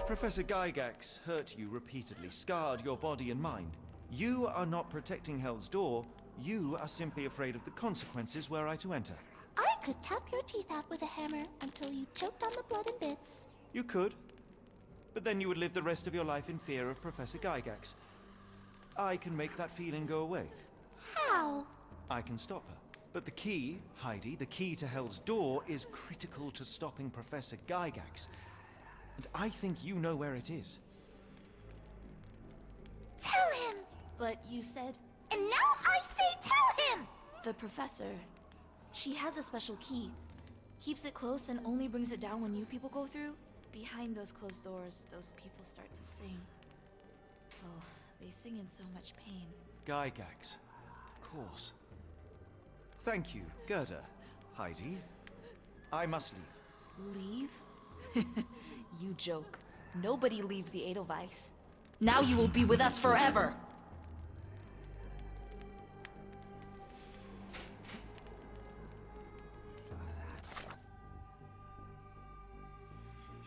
Professor Gygax hurt you repeatedly, scarred your body and mind. You are not protecting Hell's Door. You are simply afraid of the consequences were I to enter. I could tap your teeth out with a hammer until you choked on the blood in bits. You could, but then you would live the rest of your life in fear of Professor Gygax. I can make that feeling go away. How? I can stop her. But the key, Heidi, the key to Hell's Door is critical to stopping Professor Gygax. And I think you know where it is. Tell him! But you said... And now I say tell him! The professor... She has a special key. Keeps it close and only brings it down when you people go through. Behind those closed doors, those people start to sing. Oh, they sing in so much pain. Gygax. Of course. Thank you, Gerda. Heidi. I must leave. Leave? You joke. Nobody leaves the Edelweiss. Now you will be with us forever!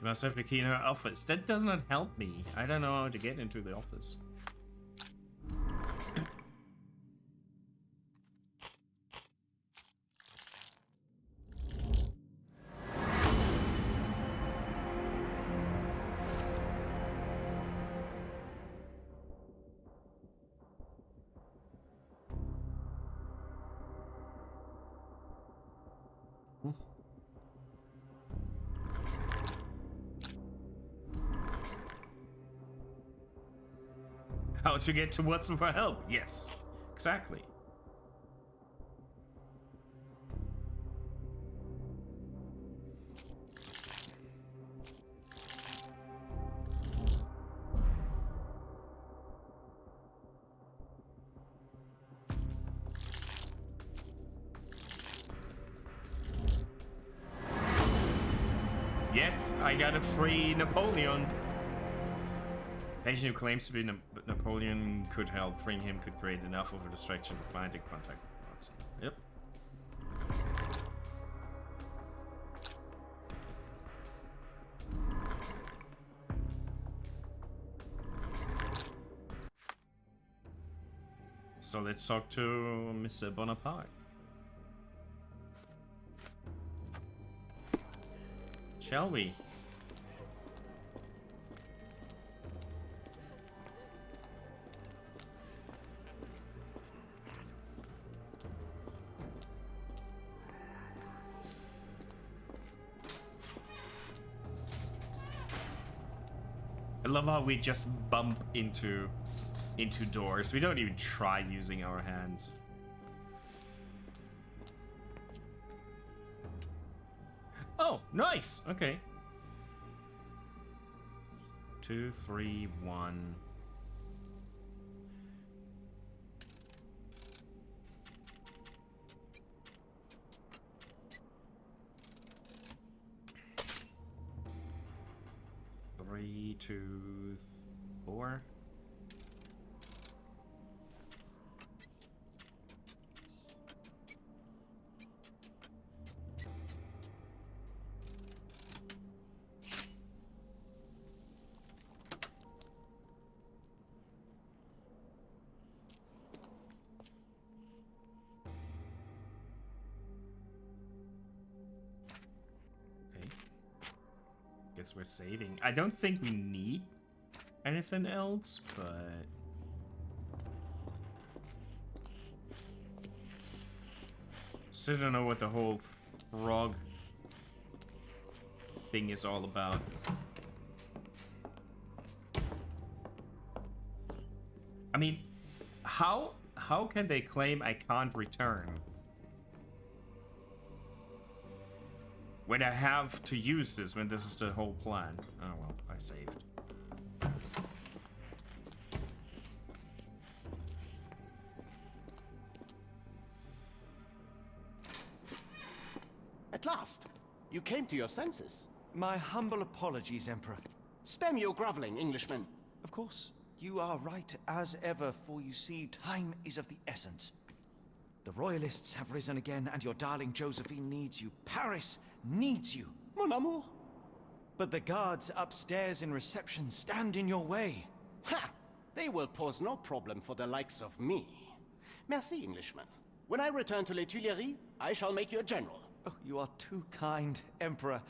must have the key in her office. That does not help me. I don't know how to get into the office. How to get to Watson for help? Yes, exactly. Yes, I got a free Napoleon. Patient who claims to be Napoleon could help. Freeing him could create enough of a distraction to find and contact Watson. Yep. So let's talk to Mr. Bonaparte. Shall we? I love how we just bump into doors. We don't even try using our hands. Oh, nice. Okay. 2, 3, 1. Three, 2, 4. Guess we're saving. I don't think we need anything else, but still don't know what the whole frog thing is all about. I mean, how can they claim I can't return when I have to use this, when this is the whole plan? Oh well, I saved. At last, you came to your senses. My humble apologies, Emperor. Spare me your groveling, Englishman. Of course, you are right as ever, for you see, time is of the essence. The royalists have risen again, and your darling Josephine needs you. Paris needs you. Mon amour. But the guards upstairs in reception stand in your way. Ha! They will pose no problem for the likes of me. Merci, Englishman. When I return to Les Tuileries, I shall make you a general. Oh, you are too kind, Emperor.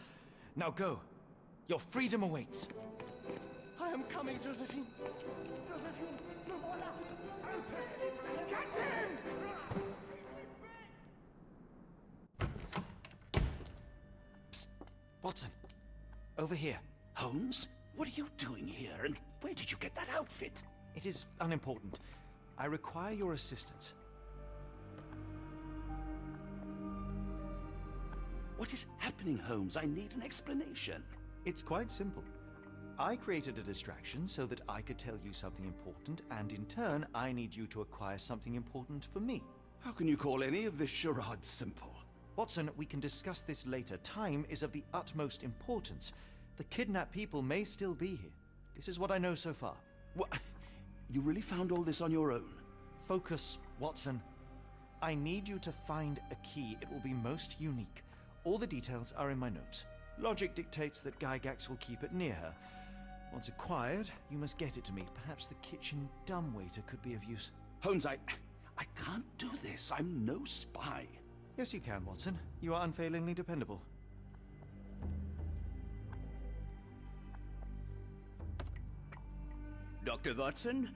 Now go. Your freedom awaits. I am coming, Josephine. Josephine, le voilà. Catch him! Psst. Watson, over here. Holmes? What are you doing here, and where did you get that outfit? It is unimportant. I require your assistance. What is happening, Holmes? I need an explanation. It's quite simple. I created a distraction so that I could tell you something important, and in turn, I need you to acquire something important for me. How can you call any of this charade simple? Watson, we can discuss this later. Time is of the utmost importance. The kidnapped people may still be here. This is what I know so far. What? You really found all this on your own? Focus, Watson. I need you to find a key. It will be most unique. All the details are in my notes. Logic dictates that Gygax will keep it near her. Once acquired, you must get it to me. Perhaps the kitchen dumbwaiter could be of use. Holmes, I can't do this. I'm no spy. Yes, you can, Watson. You are unfailingly dependable. Dr. Watson,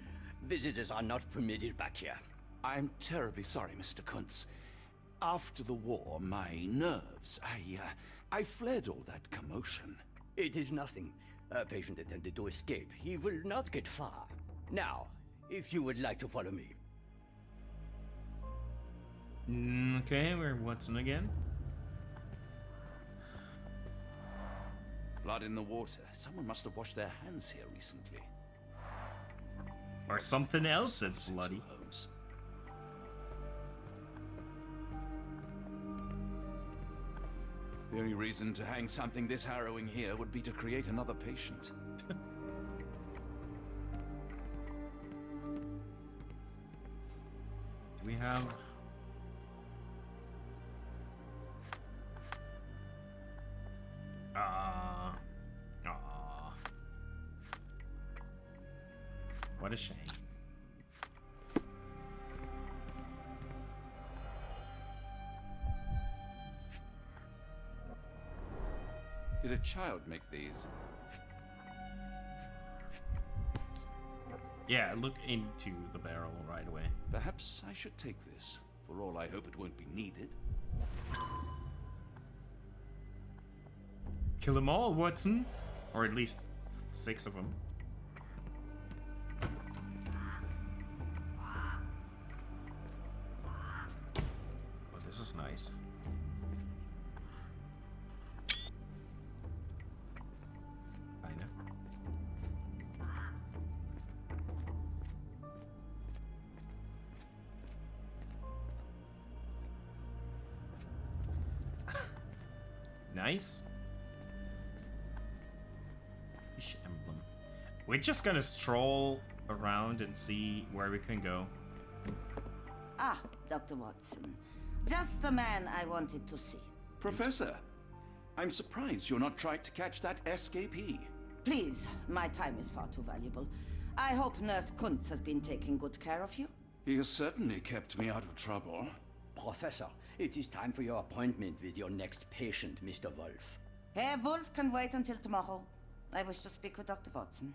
visitors are not permitted back here. I'm terribly sorry, Mr. Kuntz. After the war, my nerves, I fled all that commotion. It is nothing. A patient attempted to escape. He will not get far. Now, if you would like to follow me. Okay, we're Watson again. Blood in the water. Someone must have washed their hands here recently. Or something else that's bloody. Holmes. The only reason to hang something this harrowing here would be to create another patient. Do we have... What a shame. Did a child make these? Yeah, look into the barrel right away. Perhaps I should take this. For all I hope it won't be needed. Kill them all, Watson. Or at least 6 of them. Oh, this is nice. Kinda. Nice. Fish emblem. We're just gonna stroll around and see where we can go. Ah, Dr. Watson. Just the man I wanted to see. Professor, I'm surprised you're not trying to catch that escapee. Please, my time is far too valuable. I hope Nurse Kuntz has been taking good care of you. He has certainly kept me out of trouble. Professor, it is time for your appointment with your next patient, Mr. Wolf. Herr Wolf can wait until tomorrow. I wish to speak with Dr. Watson.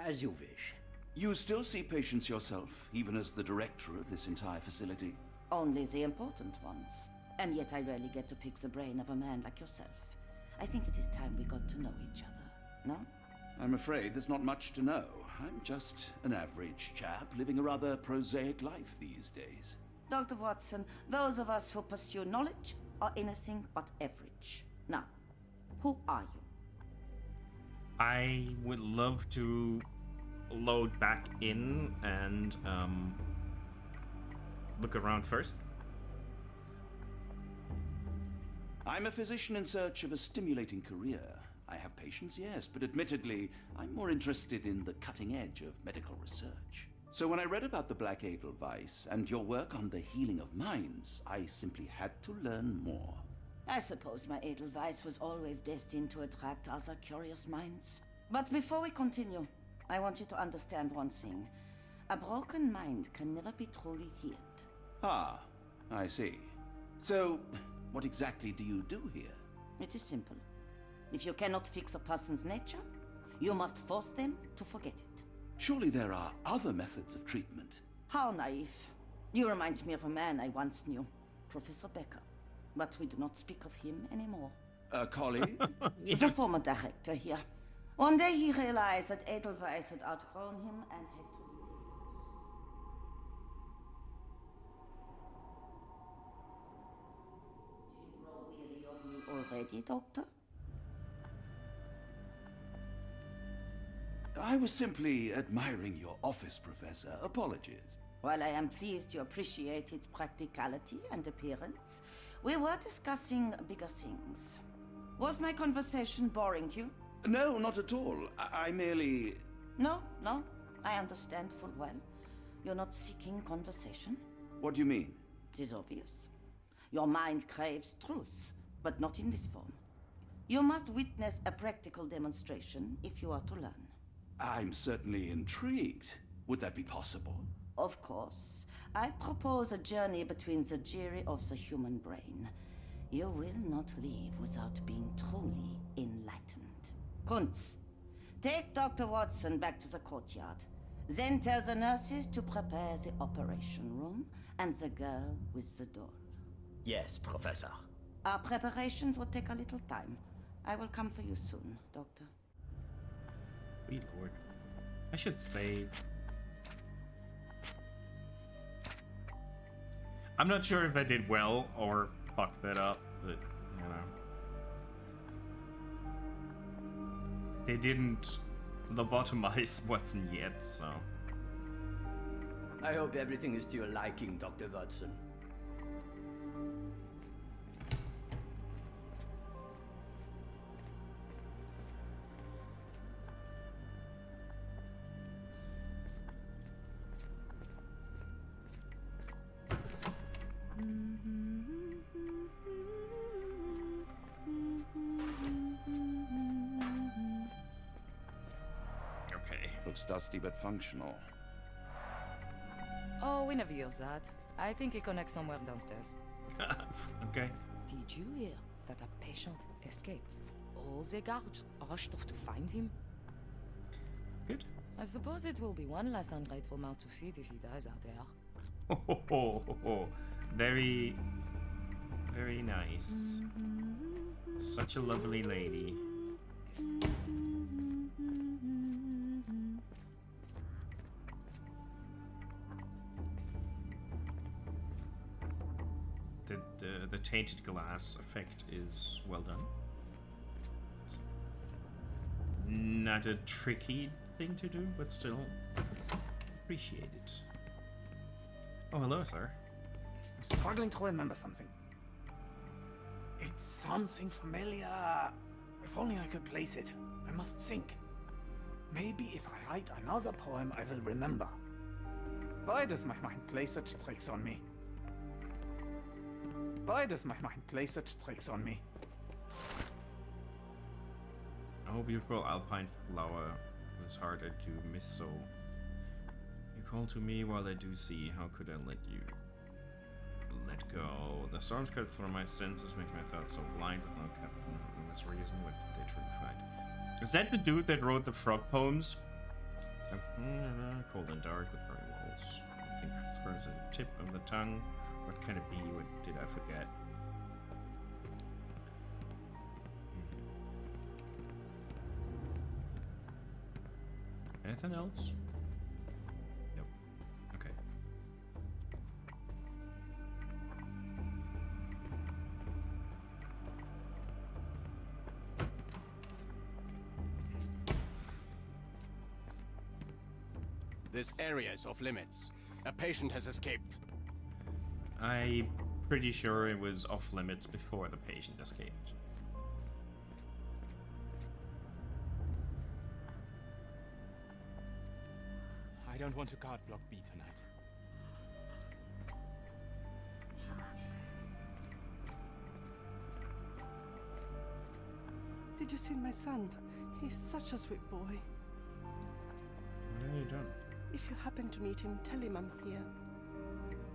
As you wish. You still see patients yourself, even as the director of this entire facility? Only the important ones. And yet I rarely get to pick the brain of a man like yourself. I think it is time we got to know each other, no? I'm afraid there's not much to know. I'm just an average chap living a rather prosaic life these days. Dr. Watson, those of us who pursue knowledge are anything but average. Now, who are you? I would love to load back in and look around first. I'm a physician in search of a stimulating career. I have patients, yes, but admittedly, I'm more interested in the cutting edge of medical research. So when I read about the Black Edelweiss and your work on the healing of minds, I simply had to learn more. I suppose my Edelweiss was always destined to attract other curious minds. But before we continue, I want you to understand one thing. A broken mind can never be truly healed. Ah, I see. So, what exactly do you do here? It is simple. If you cannot fix a person's nature, you must force them to forget it. Surely there are other methods of treatment. How naive. You remind me of a man I once knew, Professor Becker. But we do not speak of him anymore. A colleague? The former director here. One day he realized that Edelweiss had outgrown him and had to leave his house. Do you grow weary of me already, Doctor? I was simply admiring your office, Professor. Apologies. While I am pleased you appreciate its practicality and appearance, we were discussing bigger things. Was my conversation boring you? No, not at all. I merely... No, I understand full well. You're not seeking conversation. What do you mean? It is obvious. Your mind craves truth, but not in this form. You must witness a practical demonstration if you are to learn. I'm certainly intrigued. Would that be possible? Of course. I propose a journey between the jury of the human brain. You will not leave without being truly enlightened. Kuntz, take Dr. Watson back to the courtyard. Then tell the nurses to prepare the operation room and the girl with the doll. Yes, Professor. Our preparations will take a little time. I will come for you soon, Doctor. Sweet lord. I should save. I'm not sure if I did well or fucked that up, but, you know. They didn't lobotomize Watson yet, so. I hope everything is to your liking, Dr. Watson. Okay. Looks dusty but functional. Oh, we never use that. I think it connects somewhere downstairs. Okay. Did you hear that a patient escaped? All the guards rushed off to find him. Good. I suppose it will be one less ungrateful mouth to feed if he dies out there. Very, very nice. Such a lovely lady. The tainted glass effect is well done. Not a tricky thing to do, but still appreciate it. Oh, hello, sir. I'm struggling to remember something. It's something familiar. If only I could place it. I must think. Maybe if I write another poem, I will remember. Why does my mind play such tricks on me? Why does my mind play such tricks on me? Oh, beautiful alpine flower was harder to miss, so you call to me while I do see. How could I let you let go? The storms cut through my senses, making my thoughts so blind with no this reason. What did they truly find? Is that the dude that wrote the frog poems? Cold and dark with burning walls. I think squirms at the tip of the tongue. What can it be? What did I forget? Anything else? Nope. Okay. This area is off limits. A patient has escaped. I'm pretty sure it was off limits before the patient escaped. I don't want to guard Block B tonight. Did you see my son? He's such a sweet boy. No, you don't. If you happen to meet him, tell him I'm here.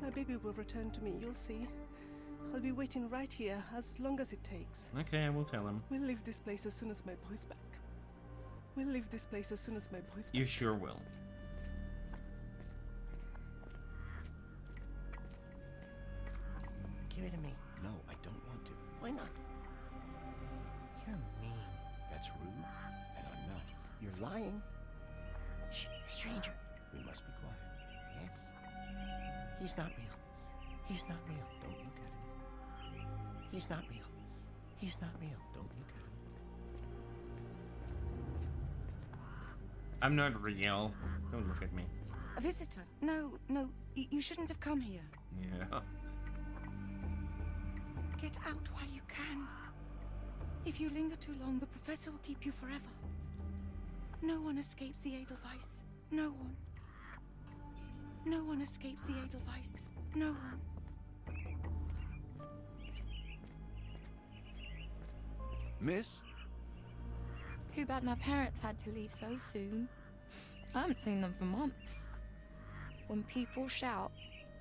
My baby will return to me, you'll see. I'll be waiting right here, as long as it takes. Okay, I will tell him. We'll leave this place as soon as my boy's back. We'll leave this place as soon as my boy's back. You sure will. Give it to me. No, I don't want to. Why not? You're mean. That's rude. And I'm not. You're lying. Shh, stranger. We must be quiet. Yes. He's not real. He's not real. Don't look at him. He's not real. He's not real. Don't look at him. I'm not real. Don't look at me. A visitor? No, you shouldn't have come here. Yeah. Get out while you can. If you linger too long, the professor will keep you forever. No one escapes the Edelweiss. No one. No one escapes the Edelweiss. No one. Miss? Too bad my parents had to leave so soon. I haven't seen them for months. When people shout,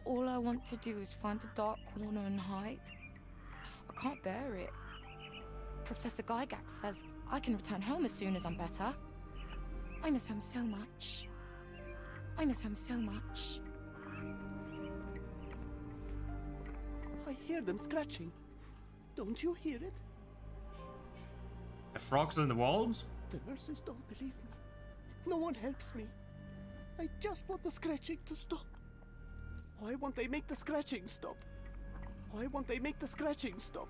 all I want to do is find a dark corner and hide. I can't bear it. Professor Gygax says I can return home as soon as I'm better. I miss home so much. I miss home so much. I hear them scratching. Don't you hear it? The frogs in the walls? The nurses don't believe me. No one helps me. I just want the scratching to stop. Why won't they make the scratching stop? Why won't they make the scratching stop?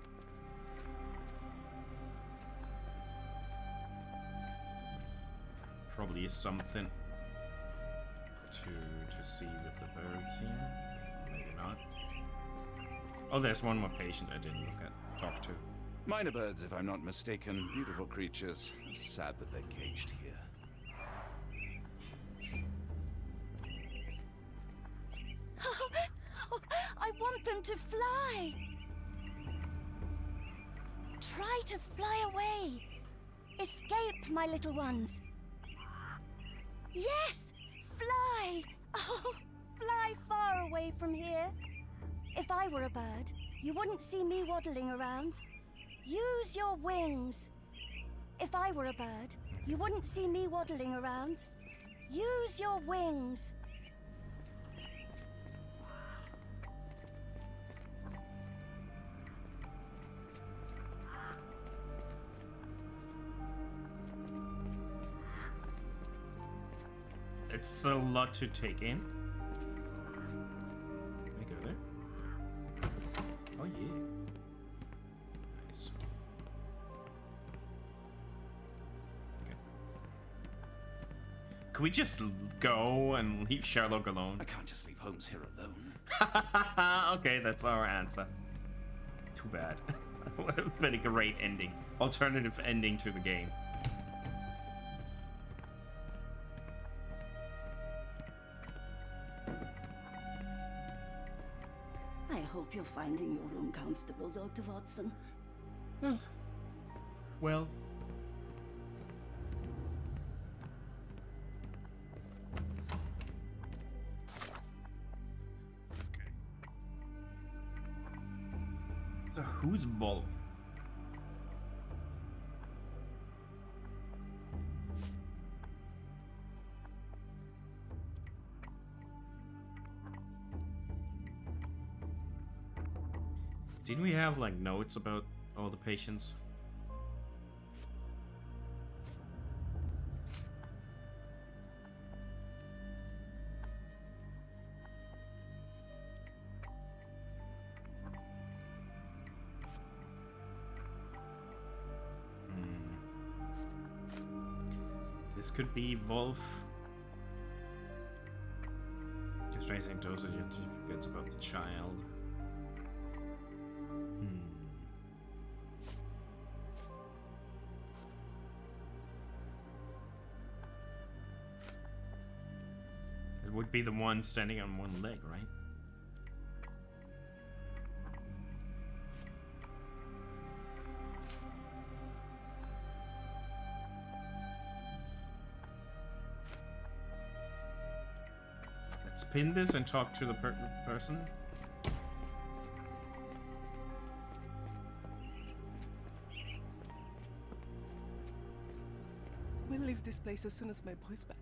Probably is something to see with the birds here. Maybe not. Oh, there's one more patient I didn't talk to. Minor birds, if I'm not mistaken. Beautiful creatures. Sad that they're caged here. I want them to fly! Try to fly away! Escape, my little ones! Yes! Fly! Oh, fly far away from here! If I were a bird, you wouldn't see me waddling around. Use your wings! If I were a bird, you wouldn't see me waddling around. Use your wings! It's a lot to take in. Can we go there? Oh yeah. Nice. Okay. Can we just go and leave Sherlock alone? I can't just leave Holmes here alone. Okay, that's our answer. Too bad. What a very great ending. Alternative ending to the game. I hope you're finding your room comfortable, Dr. Watson. Well. So who's Wolf? Didn't we have like notes about all the patients? This could be Wolf. Gives raising dosage and certificates about the child. It would be the one standing on one leg, right? Let's pin this and talk to the person. We'll leave this place as soon as my boy's back.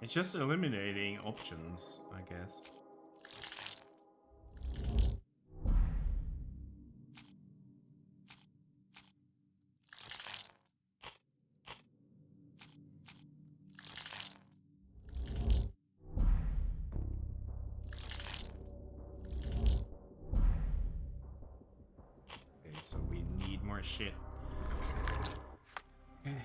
It's just eliminating options, I guess. Okay, so we need more shit. Okay.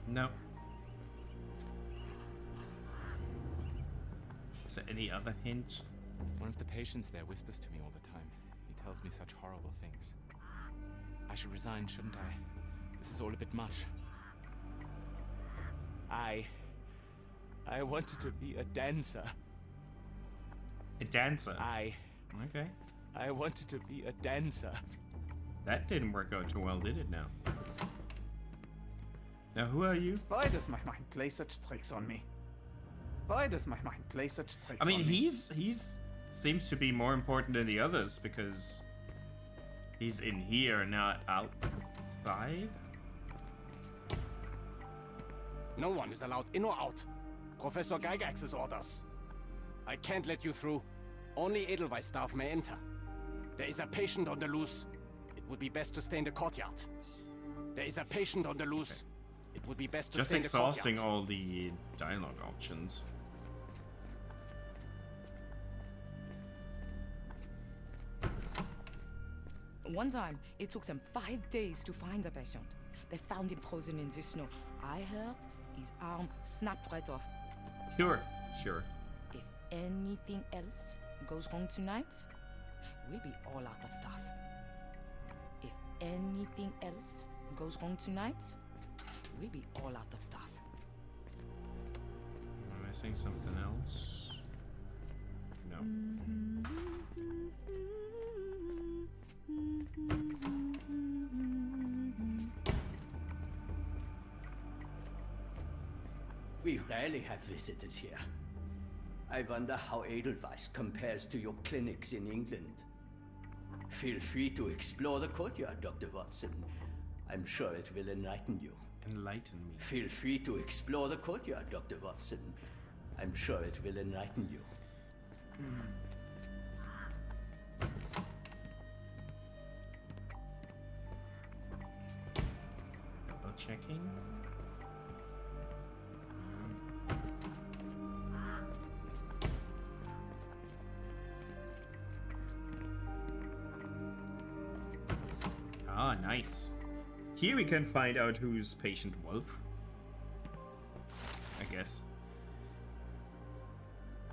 No. Is there any other hint? One of the patients there whispers to me all the time. He tells me such horrible things. I should resign, shouldn't I? This is all a bit much. I wanted to be a dancer. A dancer? Okay. I wanted to be a dancer. That didn't work out too well, did it now? Now, who are you? Why does my mind play such tricks on me? Why does my mind play such tricks I mean, on me? he's seems to be more important than the others because he's in here, not outside. No one is allowed in or out. Professor Gygax's orders. I can't let you through. Only Edelweiss staff may enter. There is a patient on the loose. It would be best to stay in the courtyard. There is a patient on the loose. It would be best to Just stay in the courtyard. exhausting all the dialogue options. One time, it took them 5 days to find the patient. They found him frozen in the snow. I heard his arm snapped right off. Sure, sure. If anything else goes wrong tonight, we'll be all out of stuff. If anything else goes wrong tonight, we'll be all out of stuff. Am I missing something else? No. We rarely have visitors here. I wonder how Edelweiss compares to your clinics in England. Feel free to explore the courtyard, Dr. Watson. I'm sure it will enlighten you. Enlighten me. Feel free to explore the courtyard, Dr. Watson. I'm sure it will enlighten you. Double checking. Ah, nice. Here we can find out who's patient Wolf. I guess.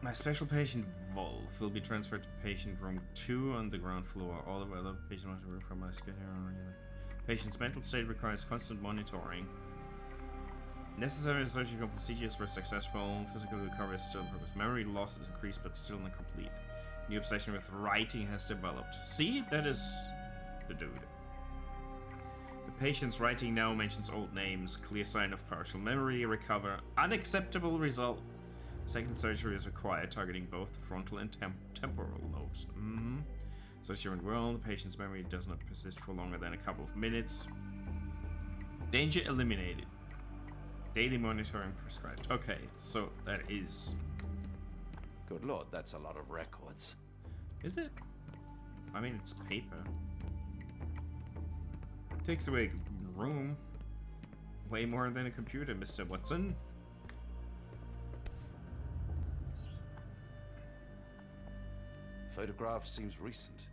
My special patient Wolf will be transferred to patient room 2 on the ground floor. All of other patient must be from my schedule. Patient's mental state requires constant monitoring. Necessary surgical procedures were successful. Physical recovery is still in progress. Memory loss is increased but still incomplete. New obsession with writing has developed. See? That is the dude. The patient's writing now mentions old names. Clear sign of partial memory recover. Unacceptable result. Second surgery is required, targeting both the frontal and temporal lobes. Surgery went well. The patient's memory does not persist for longer than a couple of minutes. Danger eliminated. Daily monitoring prescribed. Okay, so that is... Good lord, that's a lot of records. Is it? I mean, it's paper. Takes away room. Way more than a computer, Mr. Watson. Photograph seems recent.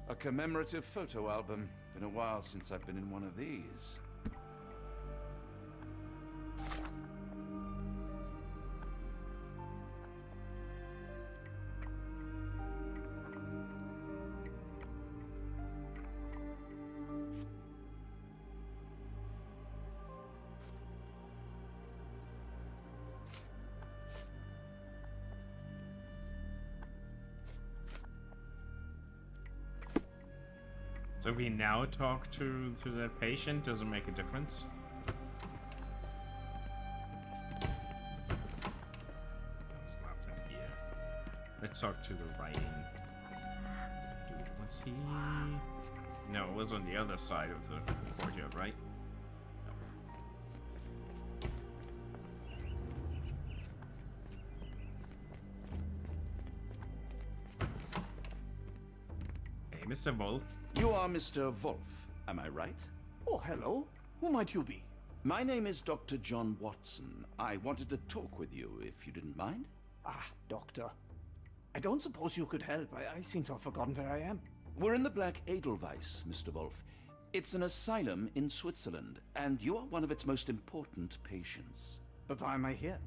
A commemorative photo album. Been a while since I've been in one of these. So we now talk to that patient, doesn't make a difference. Let's talk to the writing. Dude, was he? No, it was on the other side of the courtyard, right? Hey, Mr. Wolf. You are Mr. Wolf, am I right? Oh, hello. Who might you be? My name is Dr. John Watson. I wanted to talk with you, if you didn't mind. Ah, Doctor. I don't suppose you could help. I seem to have forgotten where I am. We're in the Black Edelweiss, Mr. Wolf. It's an asylum in Switzerland, and you are one of its most important patients. But why am I here?